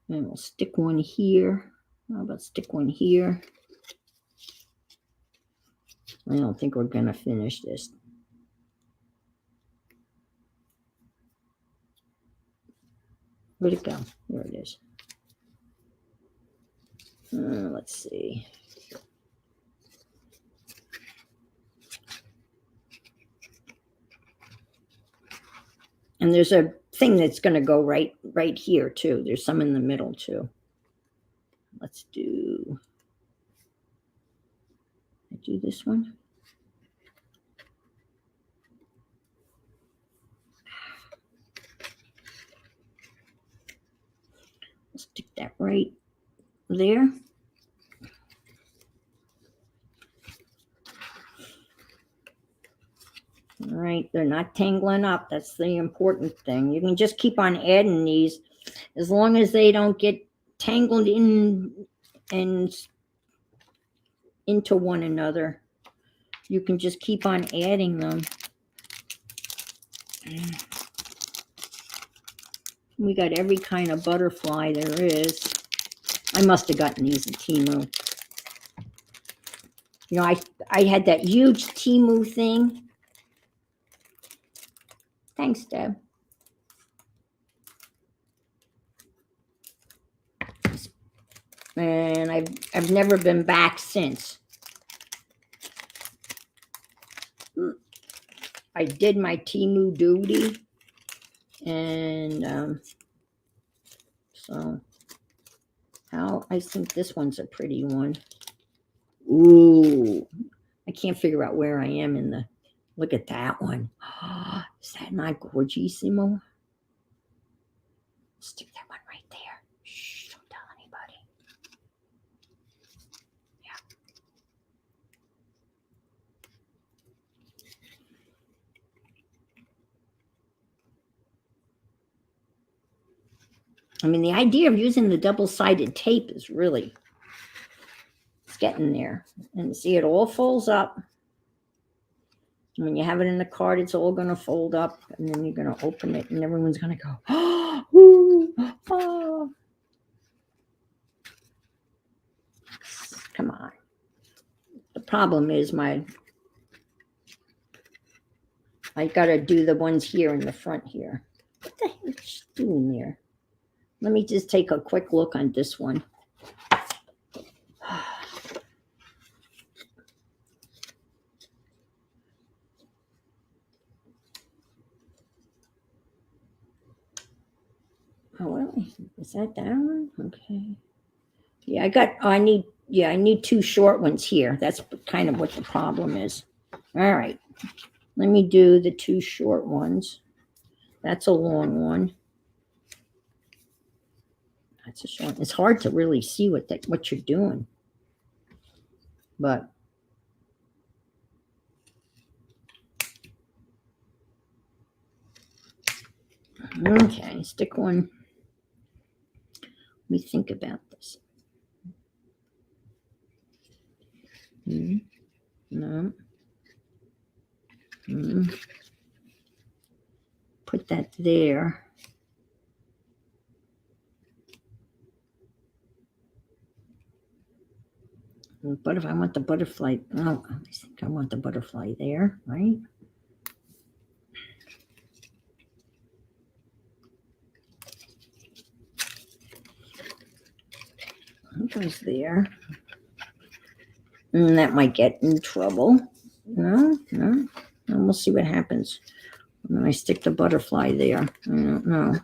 And we'll stick one here. How about stick one here? I don't think we're going to finish this. Where'd it go? There it is. Let's see. And there's a thing that's going to go right here too. There's some in the middle too. Let's do this one. I'll stick that right there. All right, they're not tangling up. That's the important thing. You can just keep on adding these as long as they don't get tangled in and into one another. You can just keep on adding them. We got every kind of butterfly there is. I must have gotten these at Temu. You know, I had that huge Temu thing. Thanks, Deb. And I've never been back since. I did my Temu duty, and so I think this one's a pretty one. Ooh, I can't figure out where I am in the. Look at that one. Oh, is that not gorgeousimo? Stick that one right there. Shh, don't tell anybody. Yeah. I mean, the idea of using the double-sided tape is really, it's getting there. And see, it all folds up. When you have it in the card, it's all going to fold up, and then you're going to open it, and everyone's going to go, oh, ooh, oh. Come on. The problem is I got to do the ones here in the front here. What the heck is she doing there? Let me just take a quick look on this one. Oh, well, is that one? Okay. Yeah, I need two short ones here. That's kind of what the problem is. All right. Let me do the two short ones. That's a long one. That's a short. It's hard to really see what you're doing. But okay, stick one. Let me think about this. No. Put that there. But if I want the butterfly, oh, I think I want the butterfly there, right? It goes there. And that might get in trouble. No. And we'll see what happens when I stick the butterfly there. I don't know.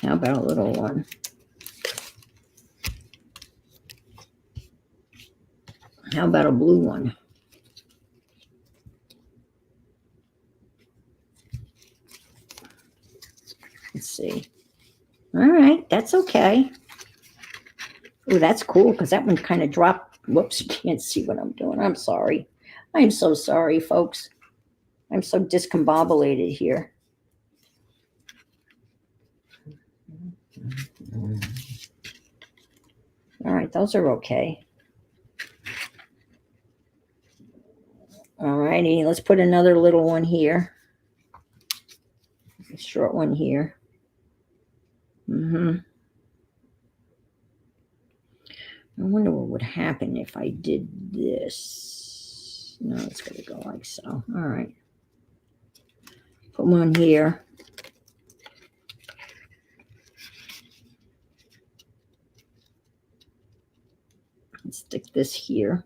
How about a little one? How about a blue one? Let's see. All right, that's okay. Oh, that's cool because that one kind of dropped. Whoops, you can't see what I'm doing. I'm sorry. I'm so sorry, folks. I'm so discombobulated here. All right, those are okay. All righty, let's put another little one here. A short one here. I wonder what would happen if I did this. No, it's going to go like so. All right. Put one here. And stick this here.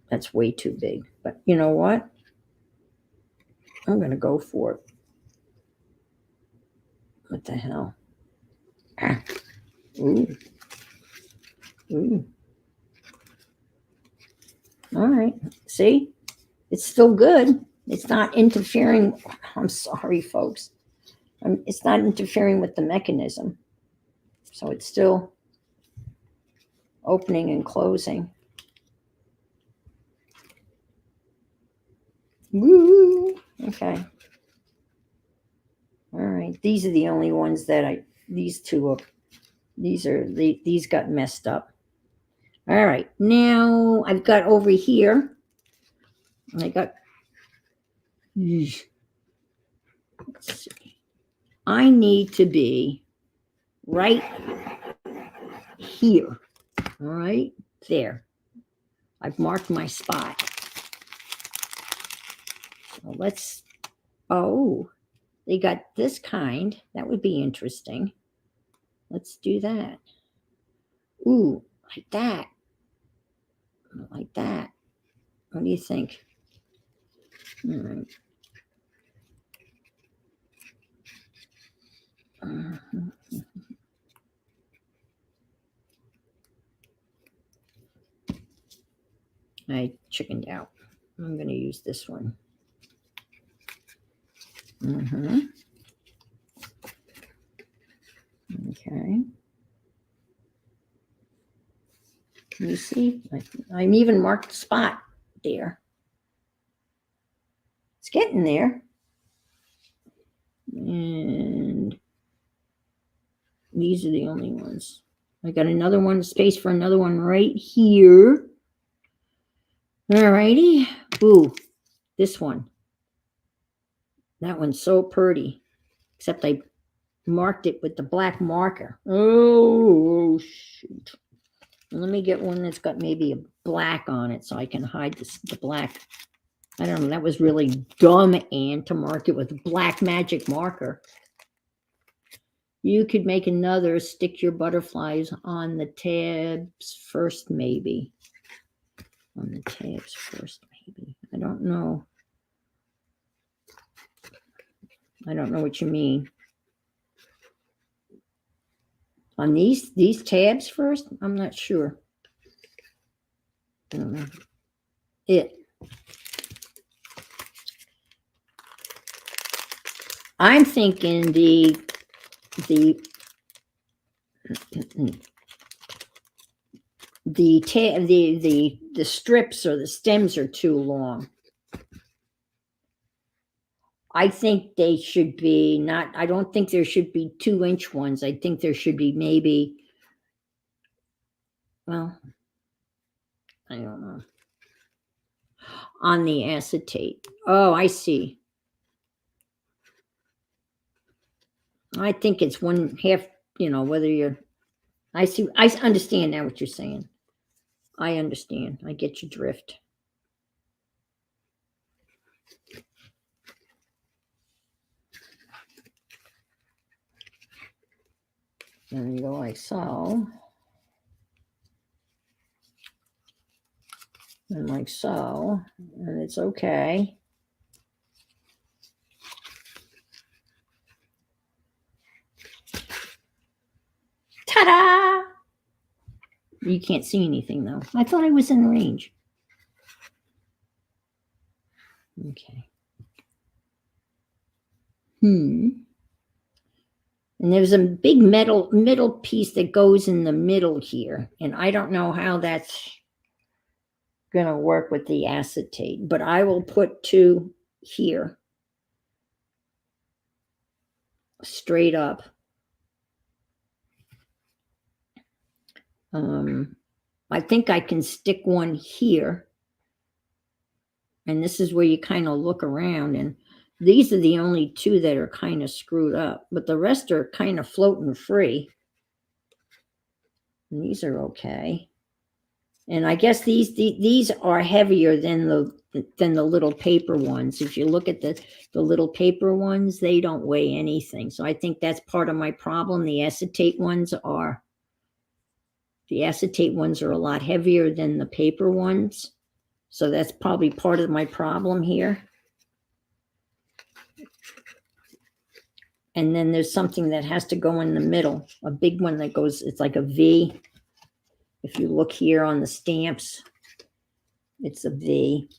That's way too big. But you know what? I'm going to go for it. What the hell? Ah. Ooh. Ooh. All right. See? It's still good. It's not interfering. I'm sorry, folks. It's not interfering with the mechanism. So it's still opening and closing. Woo! Okay. All right. These are the only ones that these got messed up. All right. Now I've got over here, let's see. I need to be right here. All right. There. I've marked my spot. So they got this kind. That would be interesting. Let's do that. Ooh, like that. Like that. What do you think? All right. I chickened out. I'm going to use this one. Okay. You see, I'm even marked the spot there. It's getting there. And these are the only ones. I got another one, space for another one right here. All righty. Ooh, this one. That one's so pretty. Except I marked it with the black marker. Oh, shoot. Let me get one that's got maybe a black on it so I can hide the black. I don't know. That was really dumb, Anne, to mark it with a black magic marker. You could make another, stick your butterflies on the tabs first, maybe. On the tabs first, maybe. I don't know. I don't know what you mean. On these tabs first? I'm not sure. I don't know. I'm thinking the strips or the stems are too long. I think they should be not. I don't think there should be 2-inch ones. I think there should be maybe. Well, I don't know. On the acetate. Oh, I see. I think it's 1/2. Whether you're. I see. I understand now what you're saying. I understand. I get your drift. There you go, like so. And like so, and it's okay. Ta-da! You can't see anything though. I thought I was in range. Okay. And there's a big middle piece that goes in the middle here. And I don't know how that's going to work with the acetate, but I will put 2 here straight up. I think I can stick 1 here. And this is where you kind of look around, and these are the only 2 that are kind of screwed up, but the rest are kind of floating free. And these are okay. And I guess these are heavier than the little paper ones. If you look at the little paper ones, they don't weigh anything. So I think that's part of my problem. The acetate ones are a lot heavier than the paper ones. So that's probably part of my problem here. And then there's something that has to go in the middle, a big one that goes, it's like a V. If you look here on the stamps, it's a V.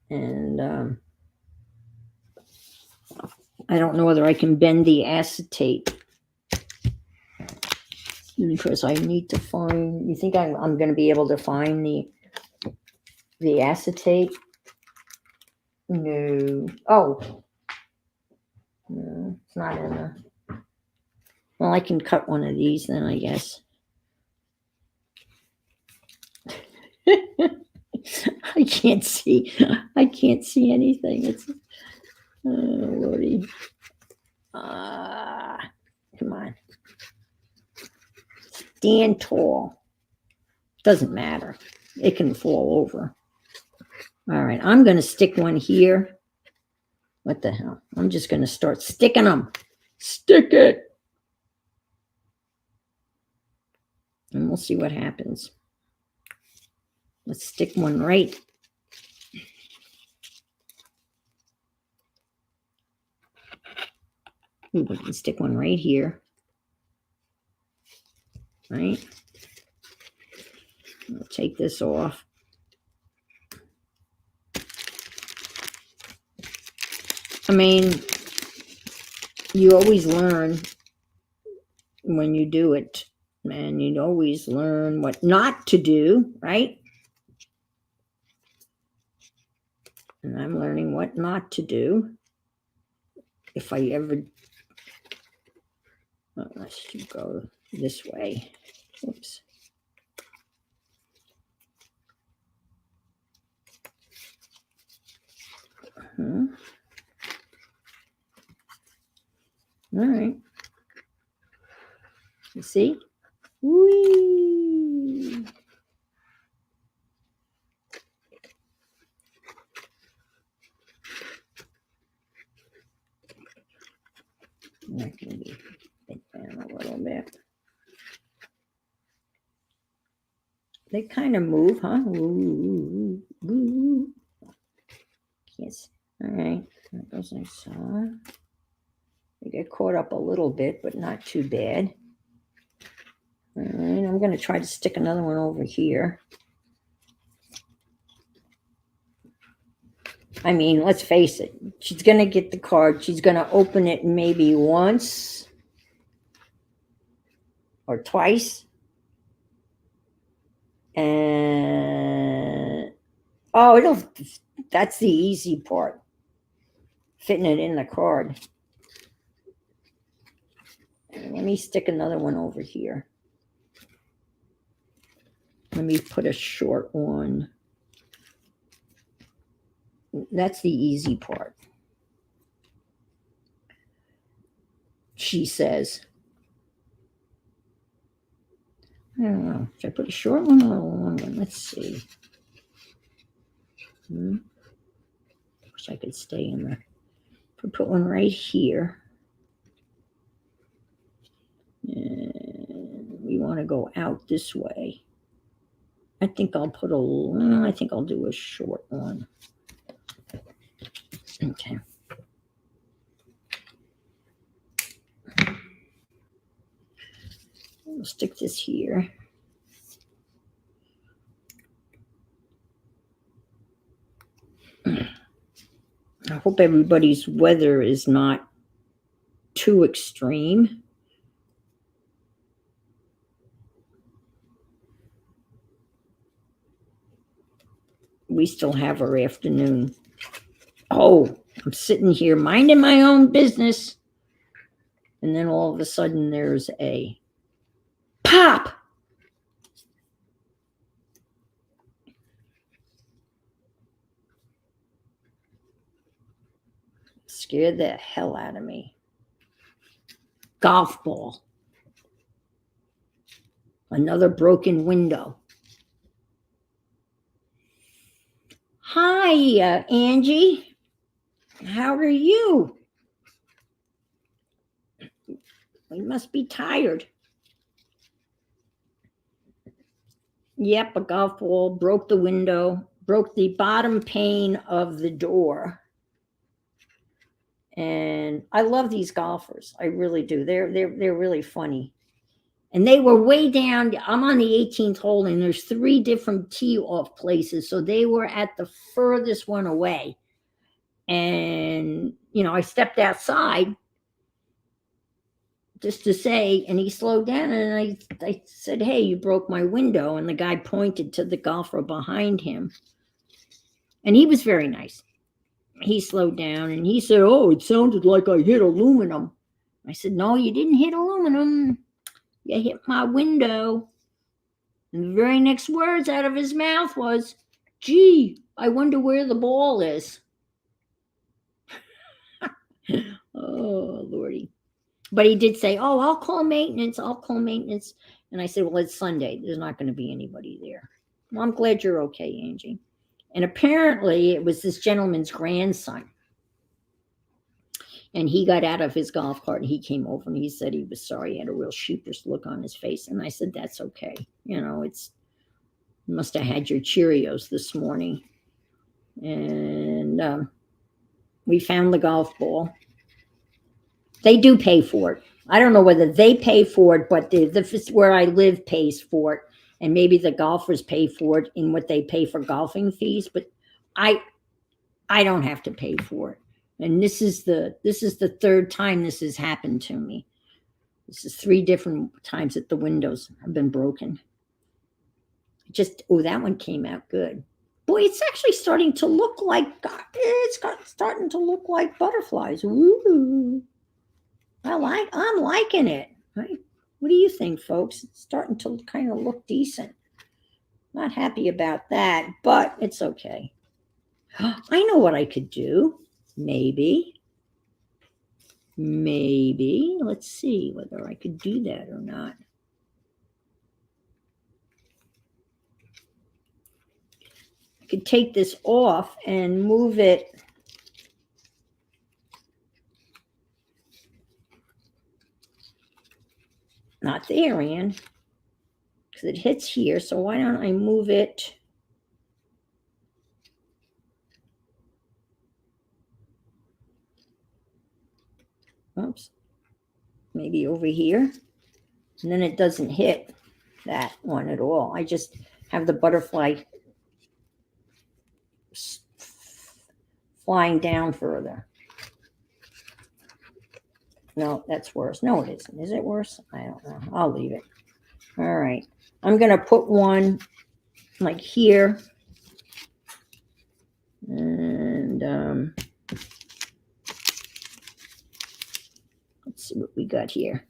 And I don't know whether I can bend the acetate because I need to find, you think I'm going to be able to find the acetate? No. Oh. No, it's not in there. Well, I can cut one of these then, I guess. I can't see anything. It's Lordy. Come on. Stand tall. Doesn't matter. It can fall over. All right, I'm going to stick 1 here. What the hell? I'm just going to start sticking them. Stick it. And we'll see what happens. Let's stick 1 right. Ooh, we can stick 1 right here. Right? I'll take this off. I mean, you always learn when you do it, and you'd always learn what not to do, right? And I'm learning what not to do. If I ever, let's go this way. Oops. All right. You see? Whee! That can be bent down a little bit. They kind of move, huh? Ooh, ooh. Yes. All right. That goes like so. They get caught up a little bit, but not too bad. All right. I'm going to try to stick another one over here. I mean, let's face it. She's going to get the card. She's going to open it maybe once or twice. And that's the easy part. Fitting it in the card. And let me stick another one over here. Let me put a short one. That's the easy part. She says. I don't know. Should I put a short one or a long one? Let's see. Wish I could stay in there. Put one right here. And we want to go out this way. I think I'll do a short one. Okay. I'll stick this here. I hope everybody's weather is not too extreme. We still have our afternoon. Oh, I'm sitting here minding my own business. And then all of a sudden there's a pop. Scared the hell out of me. Golf ball. Another broken window. Hi, Angie. How are you? You must be tired. Yep, a golf ball broke the window, broke the bottom pane of the door. And I love these golfers. I really do. They're really funny. And they were way down. I'm on the 18th hole, and there's 3 different tee off places. So they were at the furthest one away. And, I stepped outside just to say, and he slowed down, and I said, hey, you broke my window. And the guy pointed to the golfer behind him. And he was very nice. He slowed down and he said, oh, it sounded like I hit aluminum. I said, no, you didn't hit aluminum. You hit my window. And the very next words out of his mouth was, gee, I wonder where the ball is. Oh, Lordy. But he did say, oh, I'll call maintenance. And I said, well, it's Sunday. There's not going to be anybody there. Well, I'm glad you're okay, Angie. And apparently it was this gentleman's grandson. And he got out of his golf cart and he came over and he said he was sorry. He had a real sheepish look on his face. And I said, that's okay. You must have had your Cheerios this morning. And we found the golf ball. They do pay for it. I don't know whether they pay for it, but the where I live pays for it. And maybe the golfers pay for it in what they pay for golfing fees. But I don't have to pay for it. And this is the 3rd time this has happened to me. This is 3 different times that the windows have been broken. That one came out good. Boy, it's actually starting to look like butterflies. Ooh, I'm liking it. Right? What do you think, folks? It's starting to kind of look decent. Not happy about that, but it's okay. I know what I could do. Maybe. Let's see whether I could do that or not. I could take this off and move it. Not there, Ann. Because it hits here. So why don't I move it? Oops. Maybe over here. And then it doesn't hit that one at all. I just have the butterfly flying down further. No, that's worse. No, it isn't. Is it worse? I don't know. I'll leave it. All right. I'm going to put one like here. And let's see what we got here.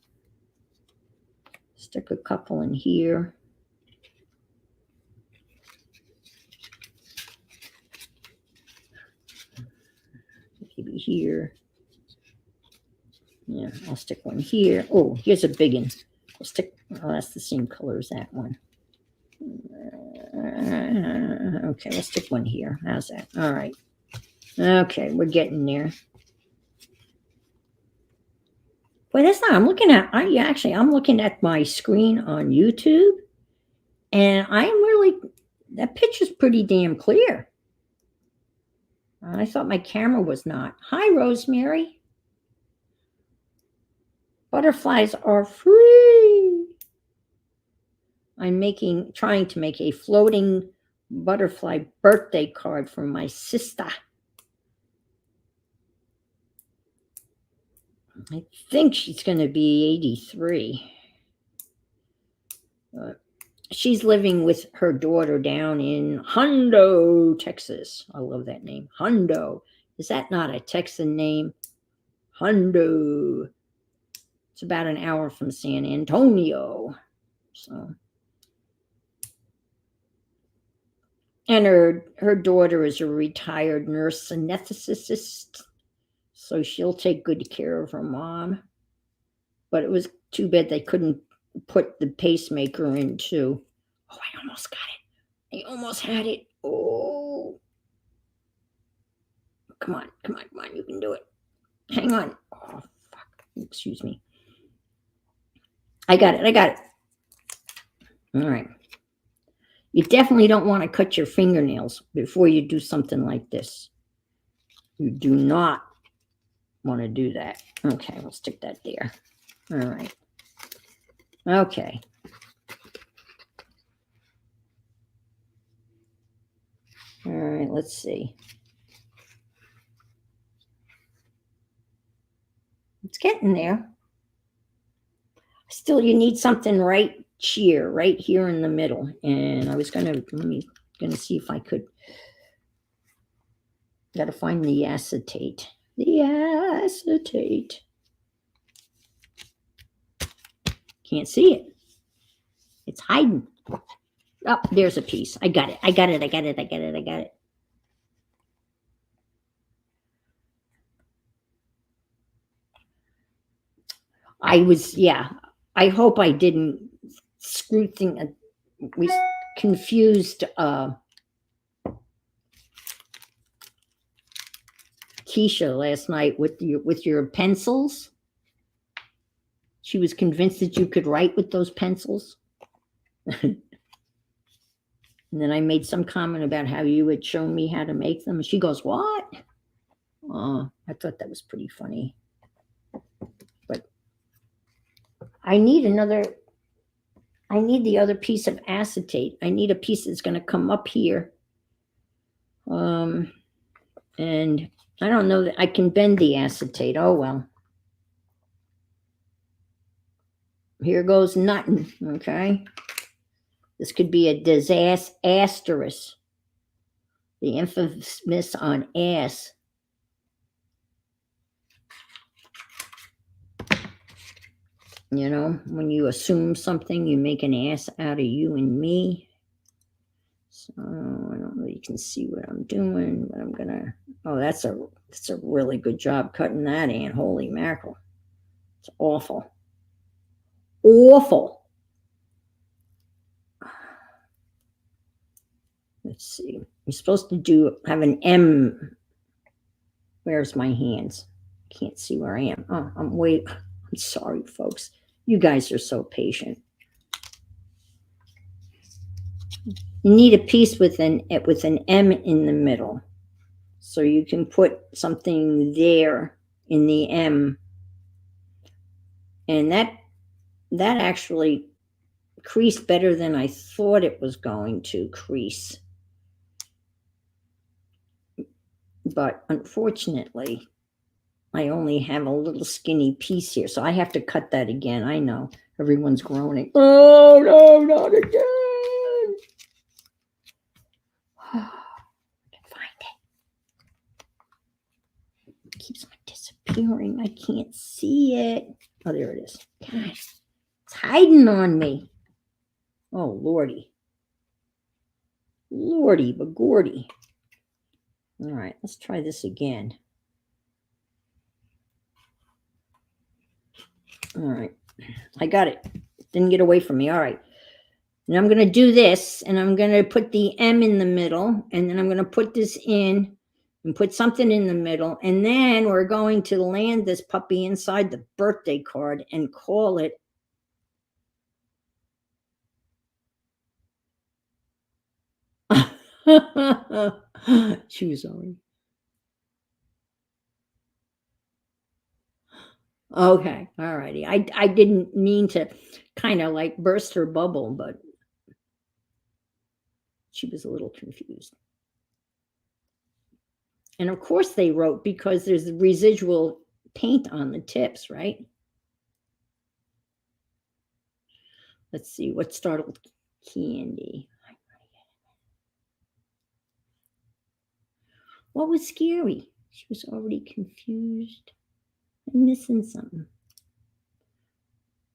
Stick a couple in here. Maybe here. Yeah, I'll stick one here. Oh, here's a big one. I'll stick, that's the same color as that one. Okay, let's stick one here. How's that? All right. Okay, we're getting there. But that's not, I'm looking at my screen on YouTube, and I'm really That picture's pretty damn clear. I thought my camera was not. Hi, Rosemary. Butterflies are free. I'm trying to make a floating butterfly birthday card for my sister. I think she's going to be 83. She's living with her daughter down in Hondo, Texas. I love that name. Hondo. Is that not a Texan name? Hondo. It's about an hour from San Antonio. So, and her daughter is a retired nurse anesthetist, so she'll take good care of her mom. But it was too bad they couldn't put the pacemaker in too. Oh, I almost got it. I almost had it. Oh, come on, come on, come on. You can do it. Hang on. Oh, fuck. Excuse me. I got it. I got it. All right. You definitely don't want to cut your fingernails before you do something like this. You do not want to do that. Okay, we'll stick that there. All right. Okay. All right, let's see. It's getting there. Still, you need something right here in the middle. And I was gonna see if I could. Gotta find the acetate. The acetate. Can't see it. It's hiding. Oh, there's a piece. I got it. I got it. I got it. I got it. I got it. I hope I didn't screw things. We confused Keisha last night with your pencils. She was convinced that you could write with those pencils. And then I made some comment about how you had shown me how to make them. And she goes, "What?" I thought that was pretty funny. But I need the other piece of acetate. I need a piece that's going to come up here. And I don't know that I can bend the acetate. Oh, well. Here goes nothing, okay? This could be a disaster asterisk. The emphasis on ass. You know, when you assume something, you make an ass out of you and me. So I don't know if you can see what I'm doing, but I'm gonna. Oh, that's a really good job cutting that, Ann. Holy mackerel! It's awful. Awful. Let's see. You're supposed to have an M. Where's my hands? Can't see where I am. Oh, I'm sorry, folks. You guys are so patient. You need a piece with an M in the middle. So you can put something there in the M. And that actually creased better than I thought it was going to crease. But unfortunately, I only have a little skinny piece here. So I have to cut that again. I know. Everyone's groaning. Oh, no, not again. I can find it. It keeps on disappearing. I can't see it. Oh, there it is. Gosh, it's hiding on me. Oh, Lordy. Lordy, but Gordy. All right, let's try this again. All right, I got it. Didn't get away from me. All right. And I'm going to do this, and I'm going to put the M in the middle, and then I'm going to put this in and put something in the middle, and then we're going to land this puppy inside the birthday card and call it Shoes on. Okay, all righty. I didn't mean to kind of like burst her bubble, but she was a little confused. And of course they wrote because there's residual paint on the tips, right? Let's see what startled Candy. What was scary? She was already confused. I'm missing something.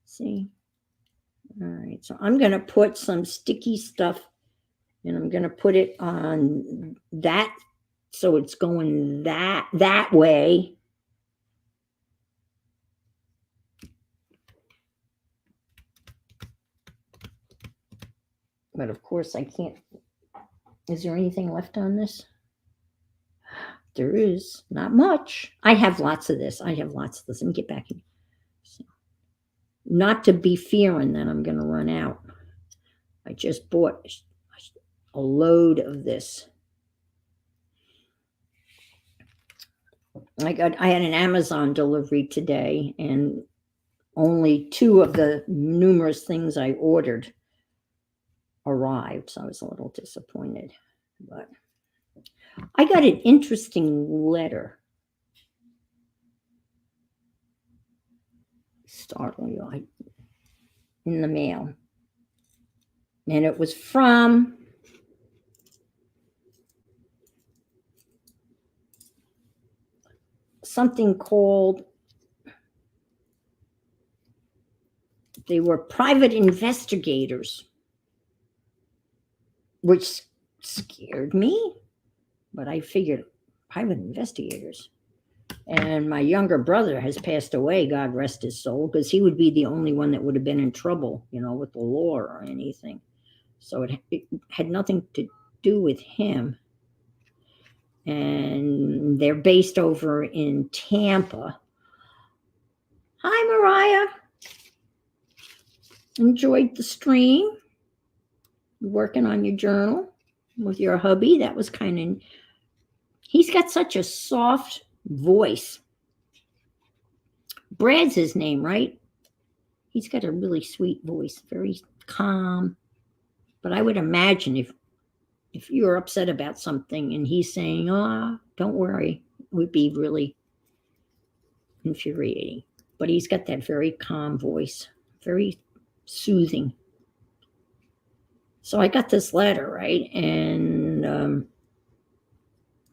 See? All right, so I'm going to put some sticky stuff and I'm going to put it on that so it's going that way. But of course I can't. Is there anything left on this? There is not much. I have lots of this. Let me get back in. So, not to be fearing that I'm going to run out. I just bought a load of this. I had an Amazon delivery today, and only 2 of the numerous things I ordered arrived, so I was a little disappointed. But I got an interesting letter. Startle you in the mail. And it was from something called, they were private investigators, which scared me, but I figured private investigators. And my younger brother has passed away, God rest his soul, because he would be the only one that would have been in trouble, with the law or anything. So it had nothing to do with him. And they're based over in Tampa. Hi, Mariah. Enjoyed the stream. Working on your journal with your hubby. That was kind of, he's got such a soft voice. Brad's his name, right? He's got a really sweet voice, very calm. But I would imagine if you're upset about something and he's saying, "Oh, don't worry," it would be really infuriating. But he's got that very calm voice, very soothing. So I got this letter, right? And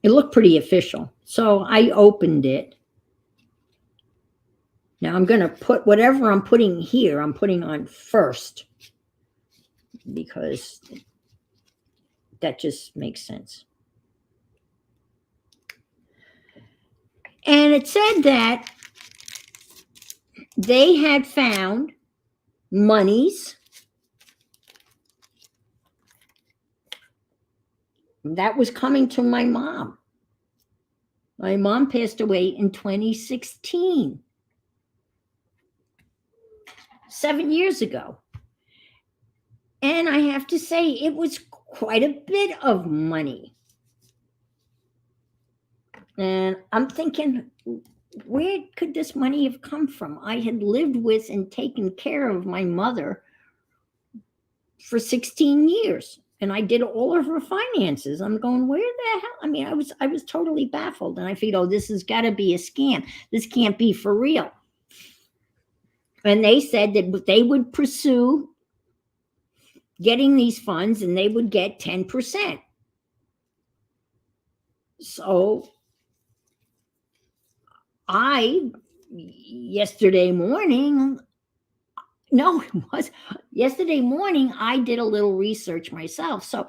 it looked pretty official. So I opened it. Now I'm going to put whatever I'm putting here, I'm putting on first, because that just makes sense. And it said that they had found monies that was coming to my mom. My mom passed away in 2016, 7 years ago. And I have to say, it was quite a bit of money. And I'm thinking, where could this money have come from? I had lived with and taken care of my mother for 16 years. And I did all of her finances. I'm going, where the hell? I mean, I was totally baffled. And I figured, oh, this has got to be a scam. This can't be for real. And they said that they would pursue getting these funds and they would get 10%. So yesterday morning, I did a little research myself. So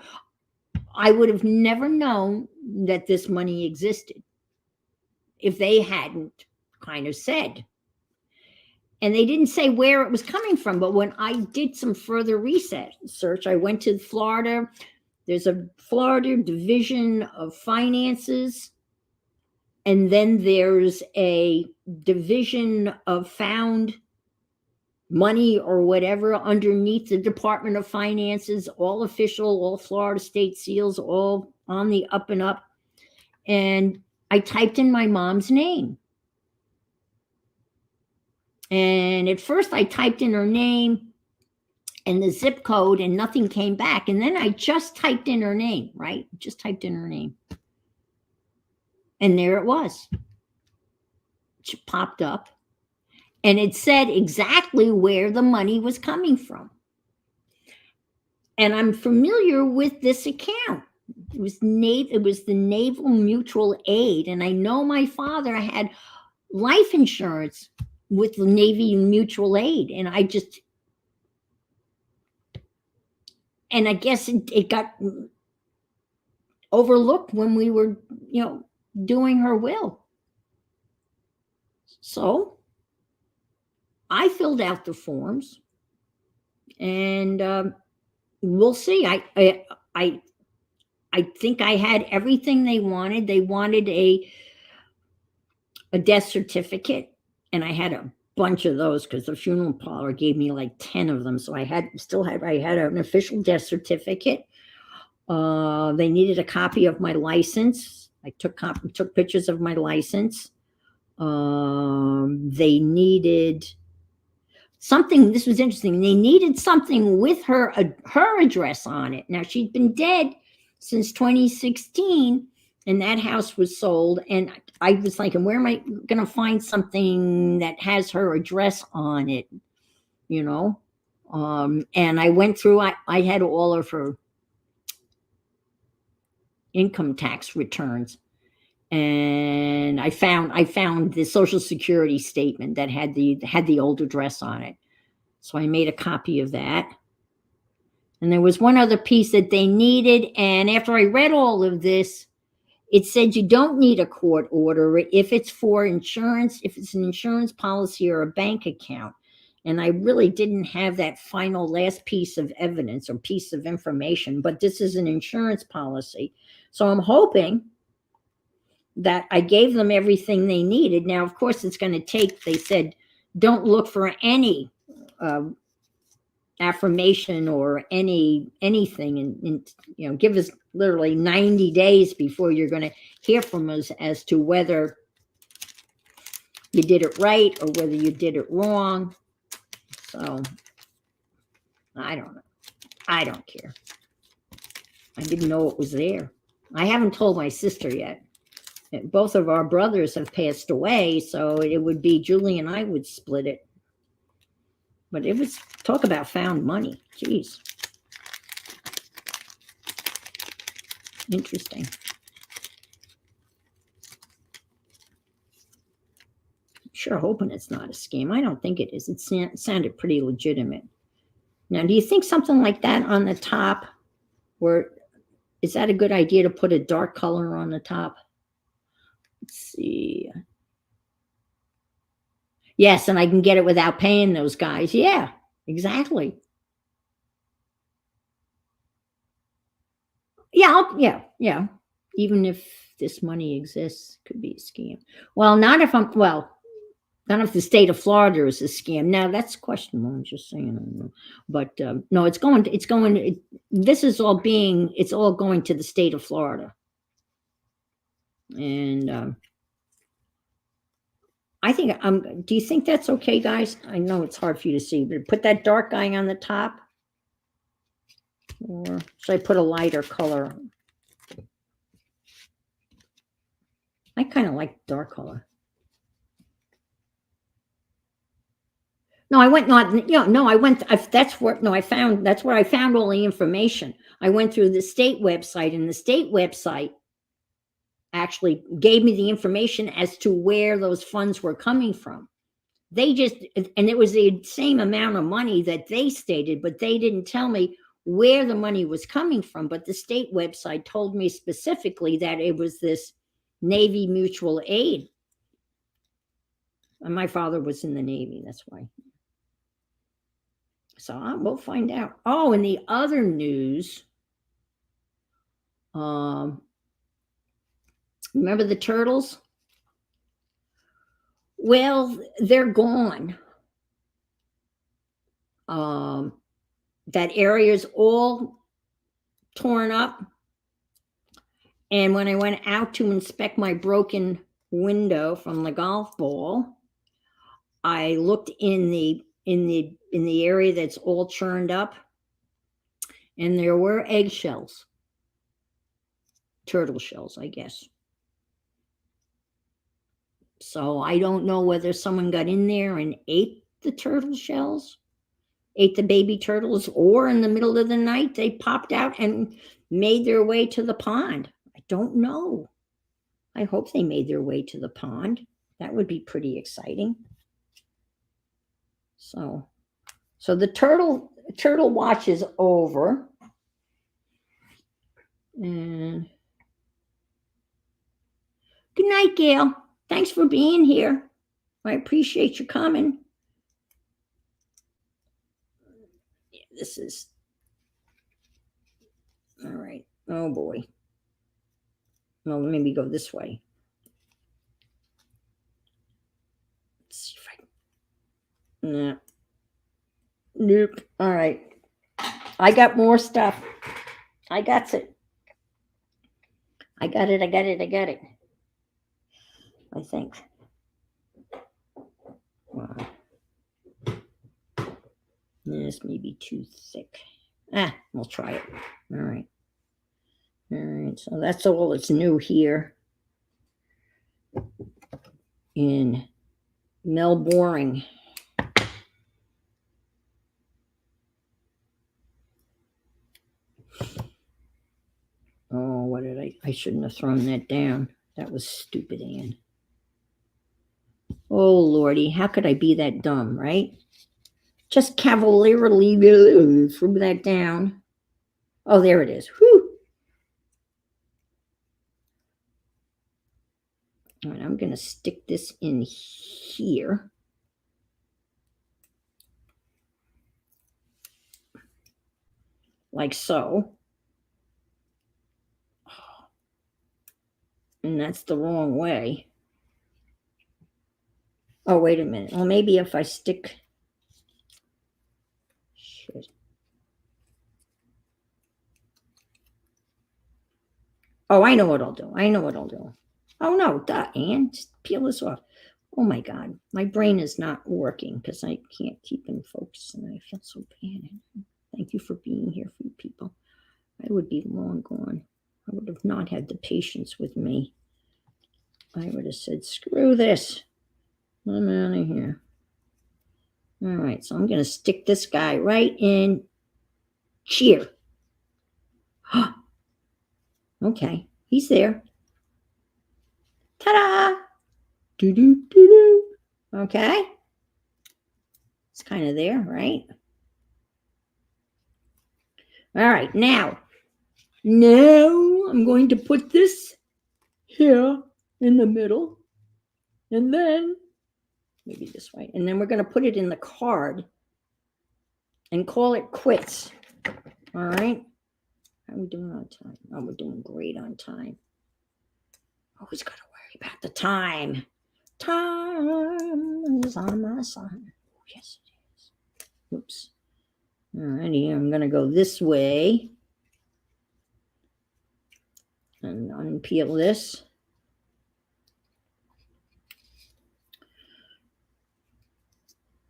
I would have never known that this money existed if they hadn't kind of said. And they didn't say where it was coming from. But when I did some further research, I went to Florida. There's a Florida Division of Finances. And then there's a Division of Found money or whatever underneath the Department of Finances, all official, all Florida state seals, all on the up and up. And I typed in my mom's name. And at first I typed in her name and the zip code and nothing came back. And then I just typed in her name, right? Just typed in her name. And there it was. It popped up. And it said exactly where the money was coming from. And I'm familiar with this account. It was the Naval Mutual Aid. And I know my father had life insurance with the Navy Mutual Aid. And I guess it got overlooked when we were, doing her will. So I filled out the forms, and we'll see. I think I had everything they wanted. They wanted a death certificate, and I had a bunch of those because the funeral parlor gave me like 10 of them. So I had an official death certificate. They needed a copy of my license. I took pictures of my license. They needed something. This was interesting. They needed something with her address on it. Now, she'd been dead since 2016, and that house was sold. And I was thinking, where am I going to find something that has her address on it? And I went through. I had all of her income tax returns, and I found the Social Security statement that had the old address on it. So I made a copy of that. And there was one other piece that they needed, and after I read all of this, it said you don't need a court order if it's for insurance, if it's an insurance policy or a bank account. And I really didn't have that final last piece of evidence or piece of information, but this is an insurance policy. So I'm hoping that I gave them everything they needed. Now, of course, it's going to take, they said, don't look for any affirmation or anything, and give us literally 90 days before you're going to hear from us as to whether you did it right or whether you did it wrong. So I don't know. I don't care. I didn't know it was there. I haven't told my sister yet. Both of our brothers have passed away, so it would be Julie and I would split it. But it was, talk about found money. Jeez. Interesting. I'm sure hoping it's not a scam. I don't think it is. It sounded pretty legitimate. Now, do you think something like that on the top, is that a good idea to put a dark color on the top? Let's see. Yes, and I can get it without paying those guys. Yeah, exactly. Yeah, yeah. Even if this money exists, it could be a scam. Well, not if the state of Florida is a scam. Now that's questionable. I'm just saying. But no, it's going. This is all it's all going to the state of Florida, and I think do you think that's okay, guys? I know it's hard for you to see, but put that dark guy on the top, or should I put a lighter color? I kind of like dark color. No, I went not. No, I went. That's where I found all the information. I went through the state website, and the state website actually gave me the information as to where those funds were coming from. And it was the same amount of money that they stated, but they didn't tell me where the money was coming from. But the state website told me specifically that it was this Navy Mutual Aid. And my father was in the Navy, that's why. So we'll find out. Oh, and the other news, remember the turtles? Well, they're gone. That area is all torn up. And when I went out to inspect my broken window from the golf ball, I looked in the area that's all churned up, and there were eggshells, turtle shells, I guess. So I don't know whether someone got in there and ate the turtle shells, ate the baby turtles, or in the middle of the night they popped out and made their way to the pond. I don't know. I hope they made their way to the pond. That would be pretty exciting. So the turtle watch is over. And good night, Gail. Thanks for being here. I appreciate you coming. Yeah, this is all right. Oh boy. Well, maybe go this way. Let's see if I. Nah. Nope. All right. I got more stuff. I got it. I got it. I think. Wow. This may be too thick. We'll try it. All right. So that's all that's new here in Melbourne. Oh, what did I shouldn't have thrown that down. That was stupid, Ann. Oh, Lordy, how could I be that dumb, right? Just cavalierly threw that down. Oh, there it is. Whew. All right, I'm going to stick this in here. Like so. And that's the wrong way. Oh, wait a minute. Well, maybe if I stick... Shit. Oh, I know what I'll do. Oh, no, duh, Ann. Just peel this off. Oh, my God. My brain is not working because I can't keep in focus, and I feel so bad. Thank you for being here for you people. I would be long gone. I would have not had the patience with me. I would have said, screw this. I'm out of here. All right, so I'm going to stick this guy right in here. Okay, he's there. Ta-da! Do-do-do-do. Okay. It's kind of there, right? All right, now I'm going to put this here in the middle, and then maybe this way, and then we're going to put it in the card and call it quits. All right. How are we doing on time? Oh, we're doing great on time. Always got to worry about the time. Time is on my side. Yes, it is. Oops. All righty, I'm going to go this way and unpeel this.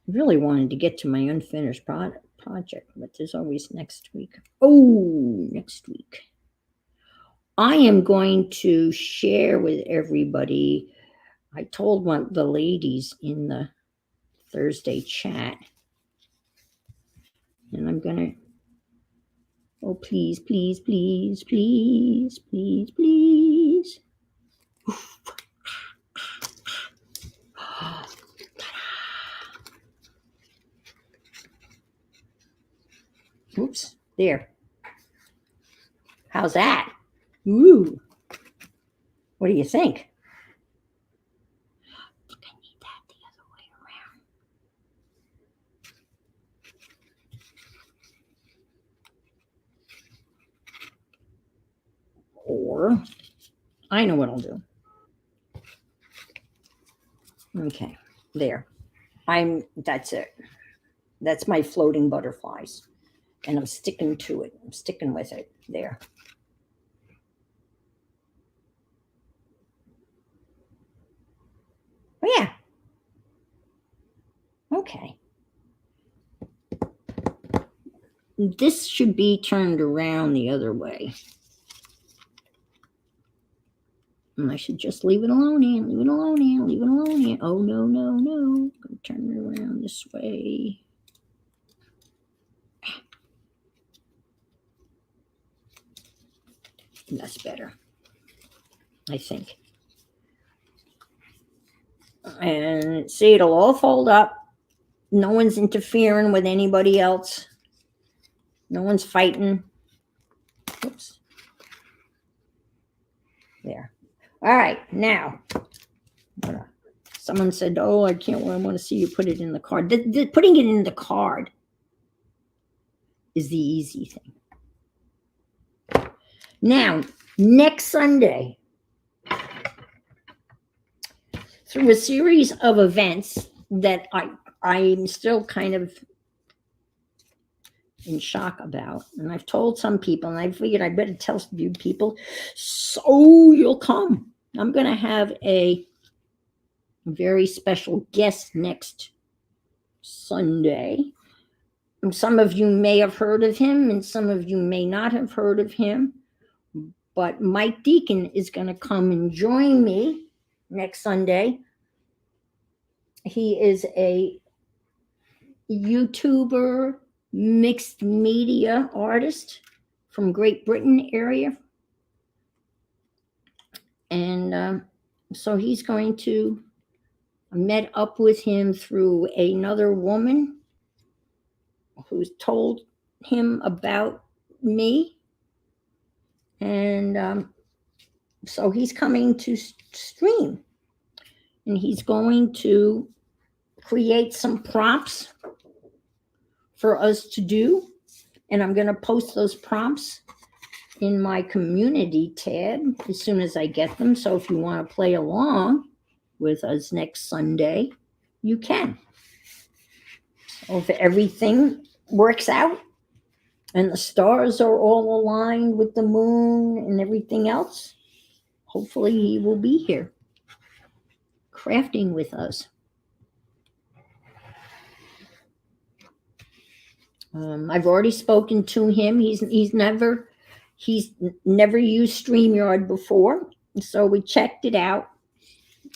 I really wanted to get to my unfinished project, but there's always next week. Oh, next week. I am going to share with everybody. I told the ladies in the Thursday chat, and I'm going to, oh, please, please, please, please, please, please. Oops, there. How's that? Ooh. What do you think? I think I need that the other way around. Or, I know what I'll do. Okay, there. That's it. That's my floating butterflies. And I'm sticking to it. I'm sticking with it there. Oh, yeah. Okay. This should be turned around the other way. And I should just leave it alone and leave it alone and leave it alone and. Oh, no, no, no. I'm going to turn it around this way. That's better, I think. And see, it'll all fold up. No one's interfering with anybody else. No one's fighting. Oops. There. All right, now. Someone said, oh, I can't, I want to see you put it in the card. Putting it in the card is the easy thing. Now, next Sunday, through a series of events that I'm still kind of in shock about, and I've told some people, and I figured I better tell you people, so you'll come. I'm going to have a very special guest next Sunday. And some of you may have heard of him, and some of you may not have heard of him. But Mike Deacon is going to come and join me next Sunday. He is a YouTuber, mixed media artist from Great Britain area. And so he's going to, I met up with him through another woman who's told him about me. And so he's coming to stream, and he's going to create some prompts for us to do. And I'm going to post those prompts in my community tab as soon as I get them. So if you want to play along with us next Sunday, you can. So if everything works out and the stars are all aligned with the moon and everything else, hopefully he will be here crafting with us. I've already spoken to him. He's never used StreamYard before, so we checked it out,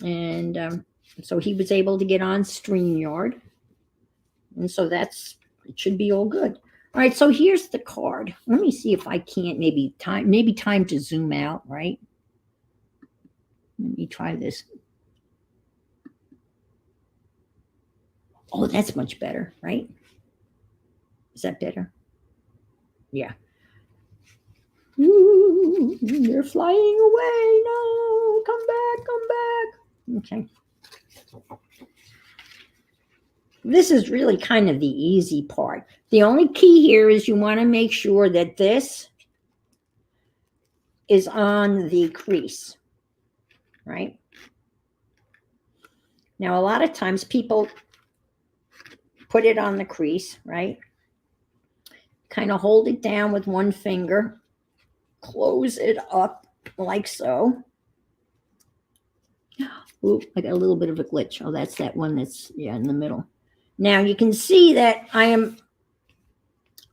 and so he was able to get on StreamYard, and so it should be all good. All right, so here's the card. Let me see if I can't maybe time to zoom out, right? Let me try this. Oh, that's much better, right? Is that better? Yeah. Ooh, they're flying away. No, come back. Okay. This is really kind of the easy part. The only key here is you want to make sure that this is on the crease, right? Now, a lot of times people put it on the crease, right? Kind of hold it down with one finger, close it up like so. Ooh, I got a little bit of a glitch. Oh, that's that one that's, yeah, in the middle. Now you can see that I am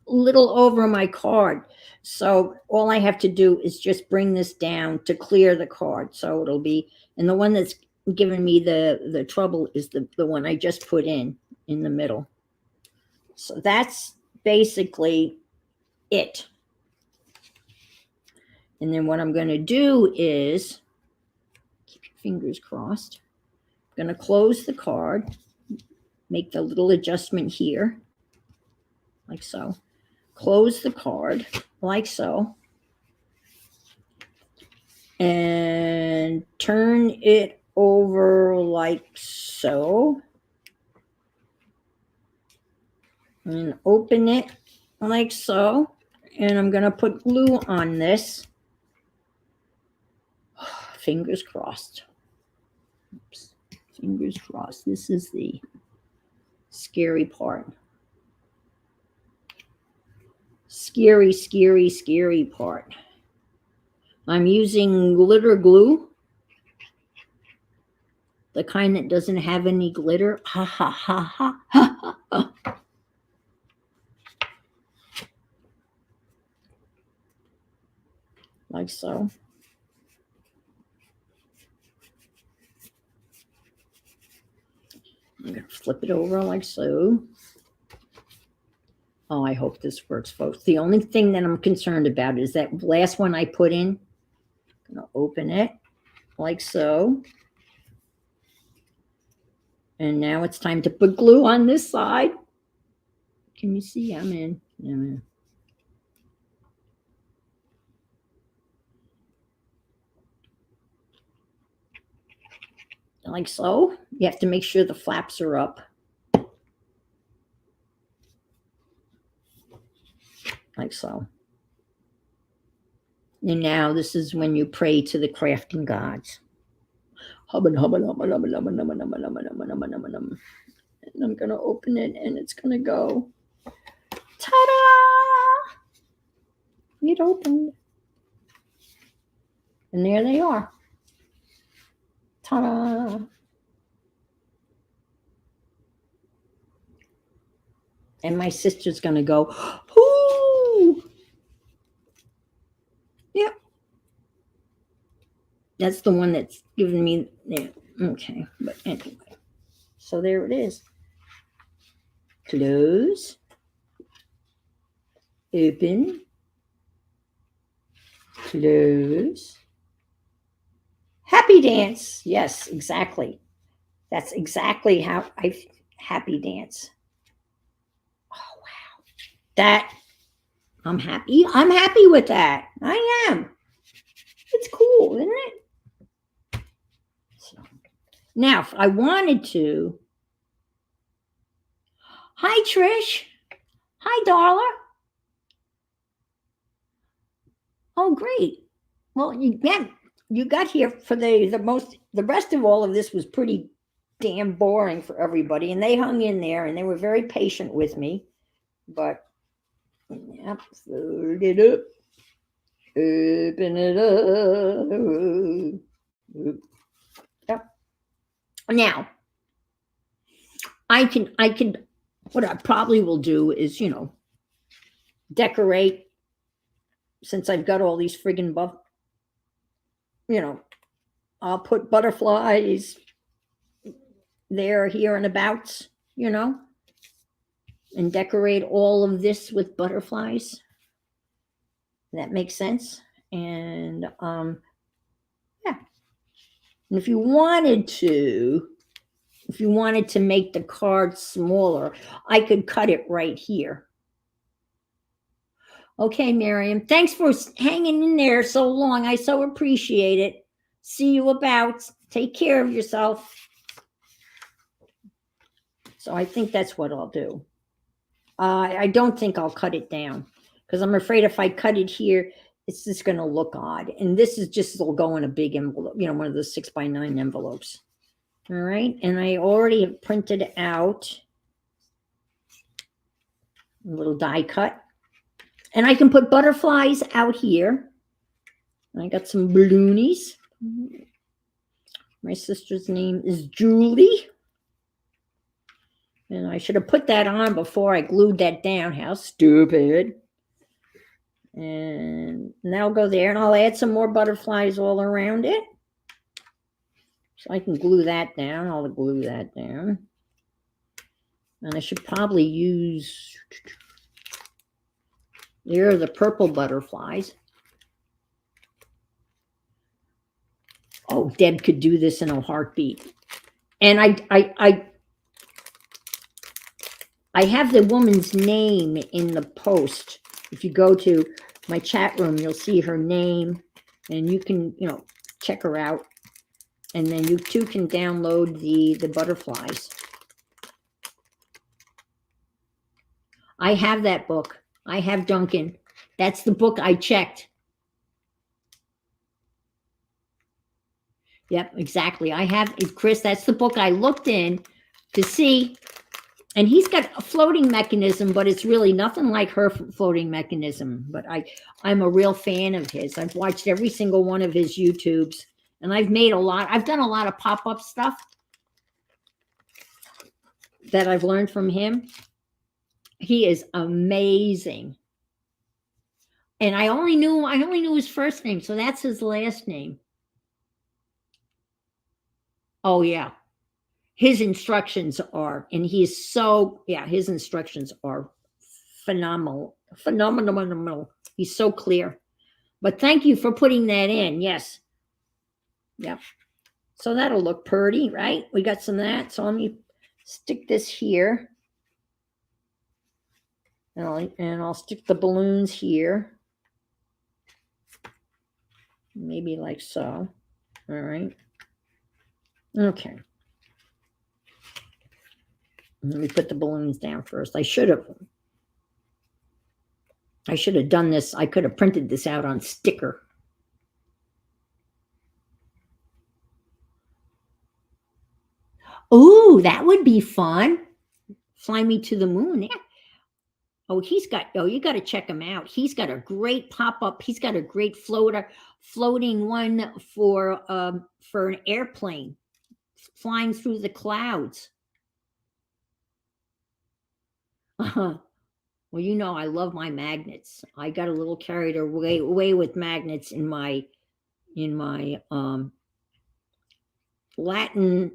a little over my card. So all I have to do is just bring this down to clear the card. So it'll be, and the one that's giving me the trouble is the one I just put in the middle. So that's basically it. And then what I'm going to do is, keep your fingers crossed, I'm going to close the card, make the little adjustment here, like so. Close the card, like so. And turn it over like so. And open it like so. And I'm going to put glue on this. Fingers crossed. Oops. Fingers crossed. This is the scary part. scary, scary, scary part. I'm using glitter glue, the kind that doesn't have any glitter. Ha ha ha ha ha ha. Like so. I'm going to flip it over like so. Oh, I hope this works, folks. The only thing that I'm concerned about is that last one I put in. I'm going to open it like so. And now it's time to put glue on this side. Can you see? I'm in. Like so. You have to make sure the flaps are up. Like so. And now this is when you pray to the crafting gods. And I'm going to open it and it's going to go. Ta-da! It opened. And there they are. Ta-da! And my sister's going to go, ooh! Yep. That's the one that's giving me, yeah, okay. But anyway, so there it is. Close. Open. Close. Happy dance. Yes, exactly. That's exactly how I happy dance. Oh, wow. That, I'm happy. I'm happy with that. I am. It's cool, isn't it? So, now, if I wanted to. Hi, Trish. Hi, Darla. Oh, great. Well, you got here for the rest of all of this was pretty damn boring for everybody, and they hung in there and they were very patient with me. But yep, fold it up, open it up. Yep. Now I can what I probably will do is, decorate, since I've got all these friggin' I'll put butterflies there, here, and abouts, and decorate all of this with butterflies. That makes sense. And yeah. And if you wanted to make the card smaller, I could cut it right here. Okay, Miriam, thanks for hanging in there so long. I so appreciate it. See you about. Take care of yourself. So I think that's what I'll do. I don't think I'll cut it down because I'm afraid if I cut it here, it's just going to look odd. And this is just, it'll go in a big envelope, one of those 6x9 envelopes. All right. And I already have printed out a little die cut. And I can put butterflies out here. I got some balloonies. My sister's name is Julie. And I should have put that on before I glued that down. How stupid. And that'll go there. And I'll add some more butterflies all around it. So I can glue that down. I'll glue that down. And I should probably use, there are the purple butterflies. Oh, Deb could do this in a heartbeat. And I have the woman's name in the post. If you go to my chat room, you'll see her name and you can, check her out. And then you too can download the butterflies. I have that book. I have Duncan. That's the book I checked. Yep, exactly. I have it, Chris. That's the book I looked in to see And he's got a floating mechanism, but it's really nothing like her floating mechanism. But I'm a real fan of his. I've watched every single one of his YouTubes, and I've made a lot. I've done a lot of pop-up stuff that I've learned from him. He is amazing. And I only knew his first name, so that's his last name. Oh yeah. His instructions are, and he's so, yeah, his instructions are phenomenal. Phenomenal. He's so clear. But thank you for putting that in. Yes. Yep. So that'll look pretty, right? We got some of that. So let me stick this here. And I'll stick the balloons here. Maybe like so. All right. Okay. Let me put the balloons down first. I should have done this. I could have printed this out on sticker. Oh, that would be fun. Fly me to the moon. Yeah. Oh, you got to check him out. He's got a great pop-up. He's got a great floating one for an airplane flying through the clouds. Well, you know, I love my magnets. I got a little carried away with magnets in my Latin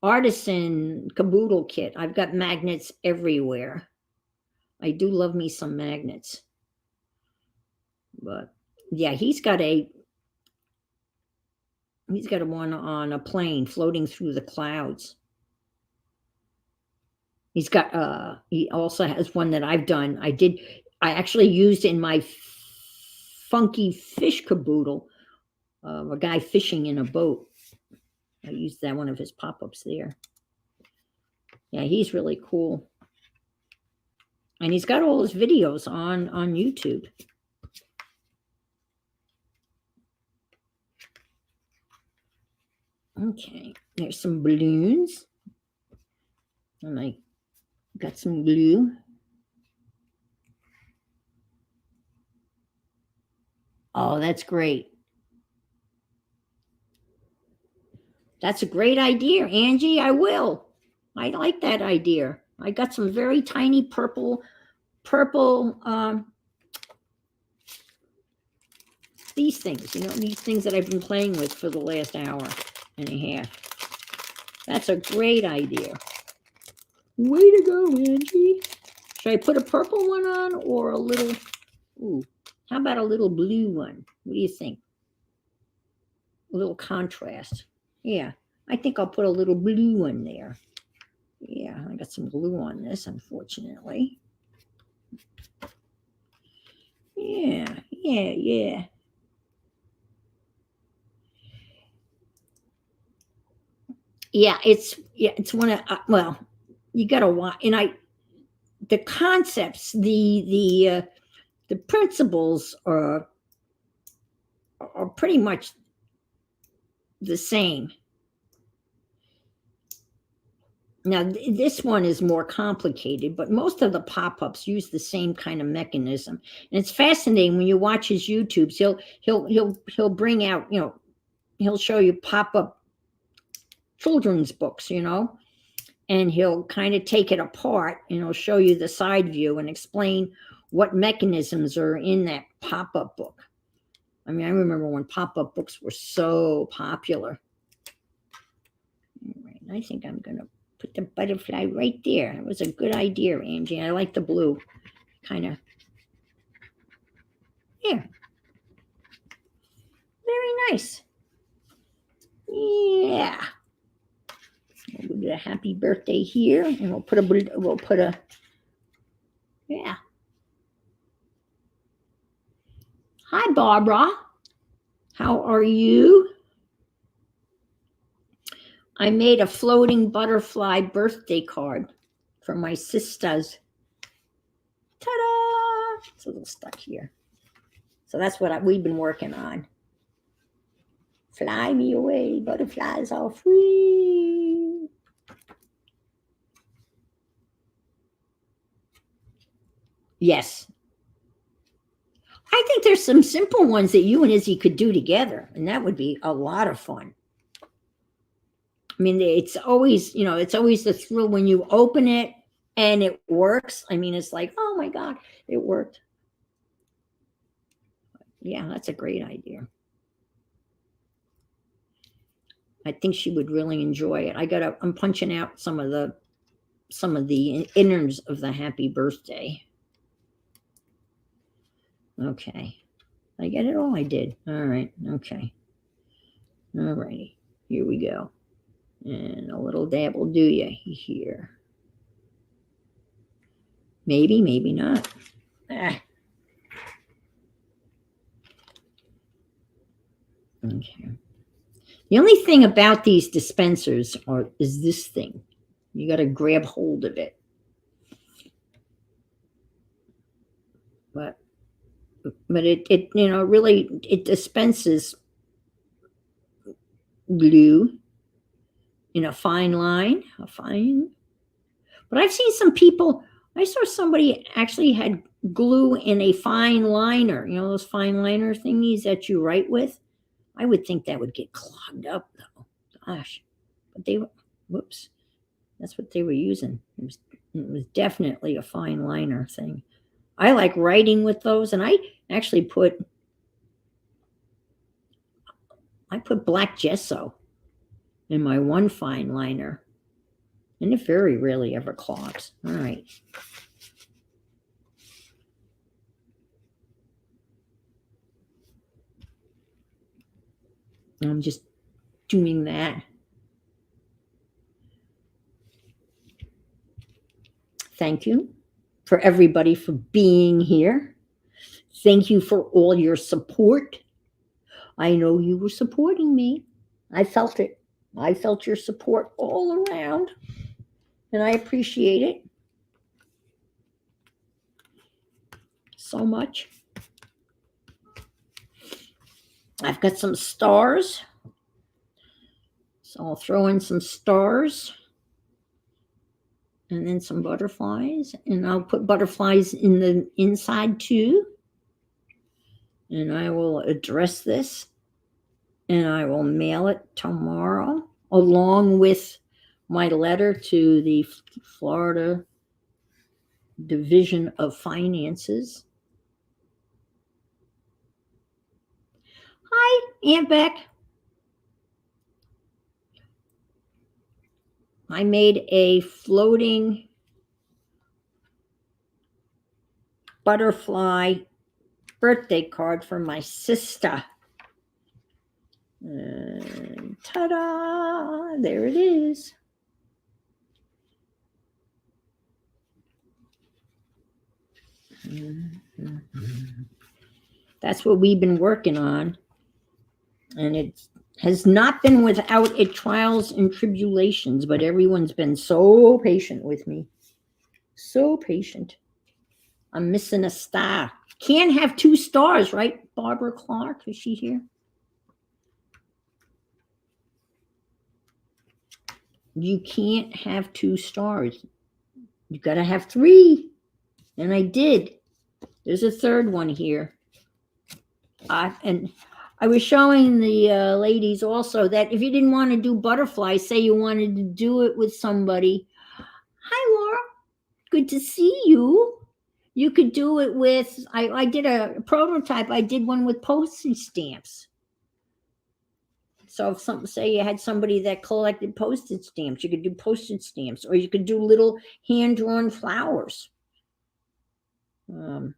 artisan caboodle kit. I've got magnets everywhere. I do love me some magnets. But yeah, he's got a one on a plane floating through the clouds. He also has one that I've done. I actually used in my funky fish caboodle, a guy fishing in a boat. I used that one of his pop-ups there. Yeah, he's really cool. And he's got all his videos on YouTube. Okay, there's some balloons. And I got some glue. Oh, that's great. That's a great idea, Angie. I will. I like that idea. I got some very tiny purple these things, these things that I've been playing with for the last hour and a half. That's a great idea. Way to go, Angie. Should I put a purple one on or a little, how about a little blue one? What do you think? A little contrast. Yeah, I think I'll put a little blue one there. Yeah, I got some glue on this, unfortunately. Yeah. Yeah, it's one of, well, you got to watch, and the concepts, the principles are pretty much the same. Now, this one is more complicated, but most of the pop-ups use the same kind of mechanism. And it's fascinating when you watch his YouTubes. He'll bring out, he'll show you pop-up children's books, and he'll kind of take it apart and he'll show you the side view and explain what mechanisms are in that pop-up book. I mean, I remember when pop-up books were so popular. All right, I think I'm going to put the butterfly right there. It was a good idea, Angie. I like the blue. Kind of. Yeah. Very nice. Yeah. We'll do a happy birthday here, and we'll put a, yeah. Hi, Barbara. How are you? I made a floating butterfly birthday card for my sisters. Ta-da! It's a little stuck here. So that's what we've been working on. Fly me away, butterflies are free. Yes. I think there's some simple ones that you and Izzy could do together, and that would be a lot of fun. I mean, it's always, it's always the thrill when you open it and it works. I mean, it's like, oh my God, it worked. Yeah, that's a great idea. I think she would really enjoy it. I'm punching out some of the innards of the happy birthday. Okay. I get it all? I did. All right. Okay. All righty. Here we go. And a little dab will do you here. Maybe, maybe not. Ah. Okay. The only thing about these dispensers is this thing. You got to grab hold of it. But it really, it dispenses glue in a fine line, but I've seen some people, I saw somebody actually had glue in a fine liner, those fine liner thingies that you write with. I would think that would get clogged up though. Gosh. But whoops, that's what they were using. It was definitely a fine liner thing. I like writing with those, and I actually put black gesso in my one fine liner, and it very rarely ever clogs. All right. I'm just doing that. Thank you for everybody for being here. Thank you for all your support. I know you were supporting me. I felt it. I felt your support all around, and I appreciate it so much. I've got some stars, so I'll throw in some stars and then some butterflies, and I'll put butterflies in the inside too. And I will address this, and I will mail it tomorrow along with my letter to the Florida Division of Finances. Hi, Aunt Beck. I made a floating butterfly birthday card for my sister. And ta-da! There it is. That's what we've been working on. And it has not been without its trials and tribulations, but everyone's been so patient with me. So patient. I'm missing a star. Can't have two stars, right, Barbara Clark? Is she here? You can't have two stars. You got to have three. And I did. There's a third one here. And I was showing the ladies also that if you didn't want to do butterflies, say you wanted to do it with somebody. Hi, Laura. Good to see you. You could do it with, I did a prototype. I did one with postage stamps. So if say you had somebody that collected postage stamps, you could do postage stamps, or you could do little hand-drawn flowers. Yeah,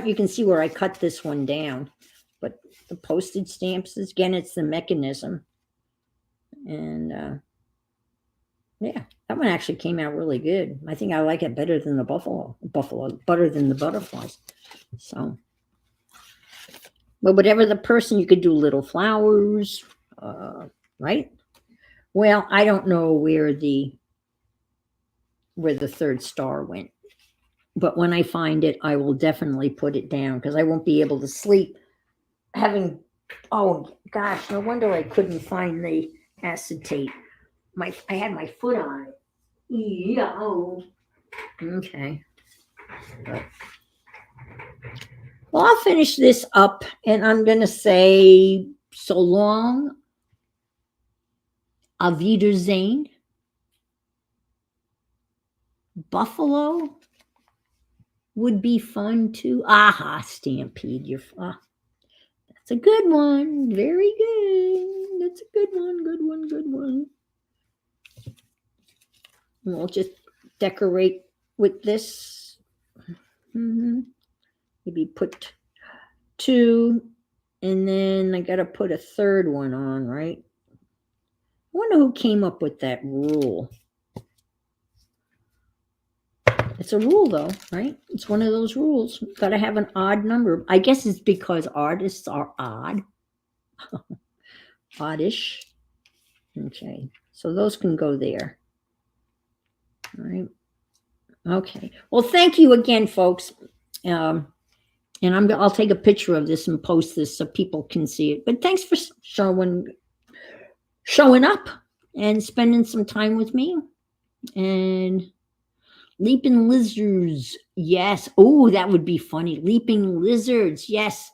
you can see where I cut this one down, but the postage stamps, again, it's the mechanism. And yeah, that one actually came out really good. I think I like it better than the better than the butterflies. So, but whatever the person, you could do little flowers, right? Well, I don't know where the third star went, but when I find it, I will definitely put it down, because I won't be able to sleep oh gosh, no wonder I couldn't find the acetate. I had my foot on it. Yeah. Okay. Well, I'll finish this up, and I'm going to say so long. Auf Wiedersehen. Buffalo would be fun too. Aha, Stampede. That's a good one. Very good. That's a good one. Good one. Good one. And we'll just decorate with this. Maybe put 2, and then I got to put a third one on, right? I wonder who came up with that rule. It's a rule, though, right? It's one of those rules. Got to have an odd number. I guess it's because artists are odd. Oddish. Okay, so those can go there. All right. Okay. Well, thank you again, folks. And I'll take a picture of this and post this so people can see it. But thanks for showing up and spending some time with me. And leaping lizards, yes. Oh, that would be funny. Leaping lizards, yes.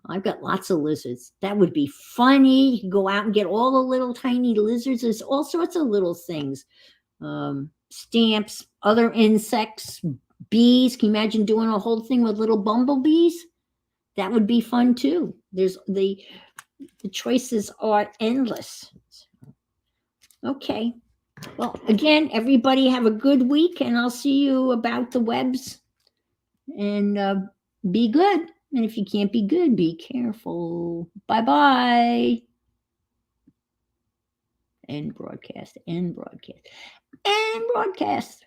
I've got lots of lizards. That would be funny. You can go out and get all the little tiny lizards. There's all sorts of little things. Stamps, other insects, bees. Can you imagine doing a whole thing with little bumblebees? That would be fun too. There's the choices are endless. Okay. Well, again, everybody have a good week, and I'll see you about the webs. And be good. And if you can't be good, be careful. Bye-bye. End broadcast. End broadcast. End broadcast.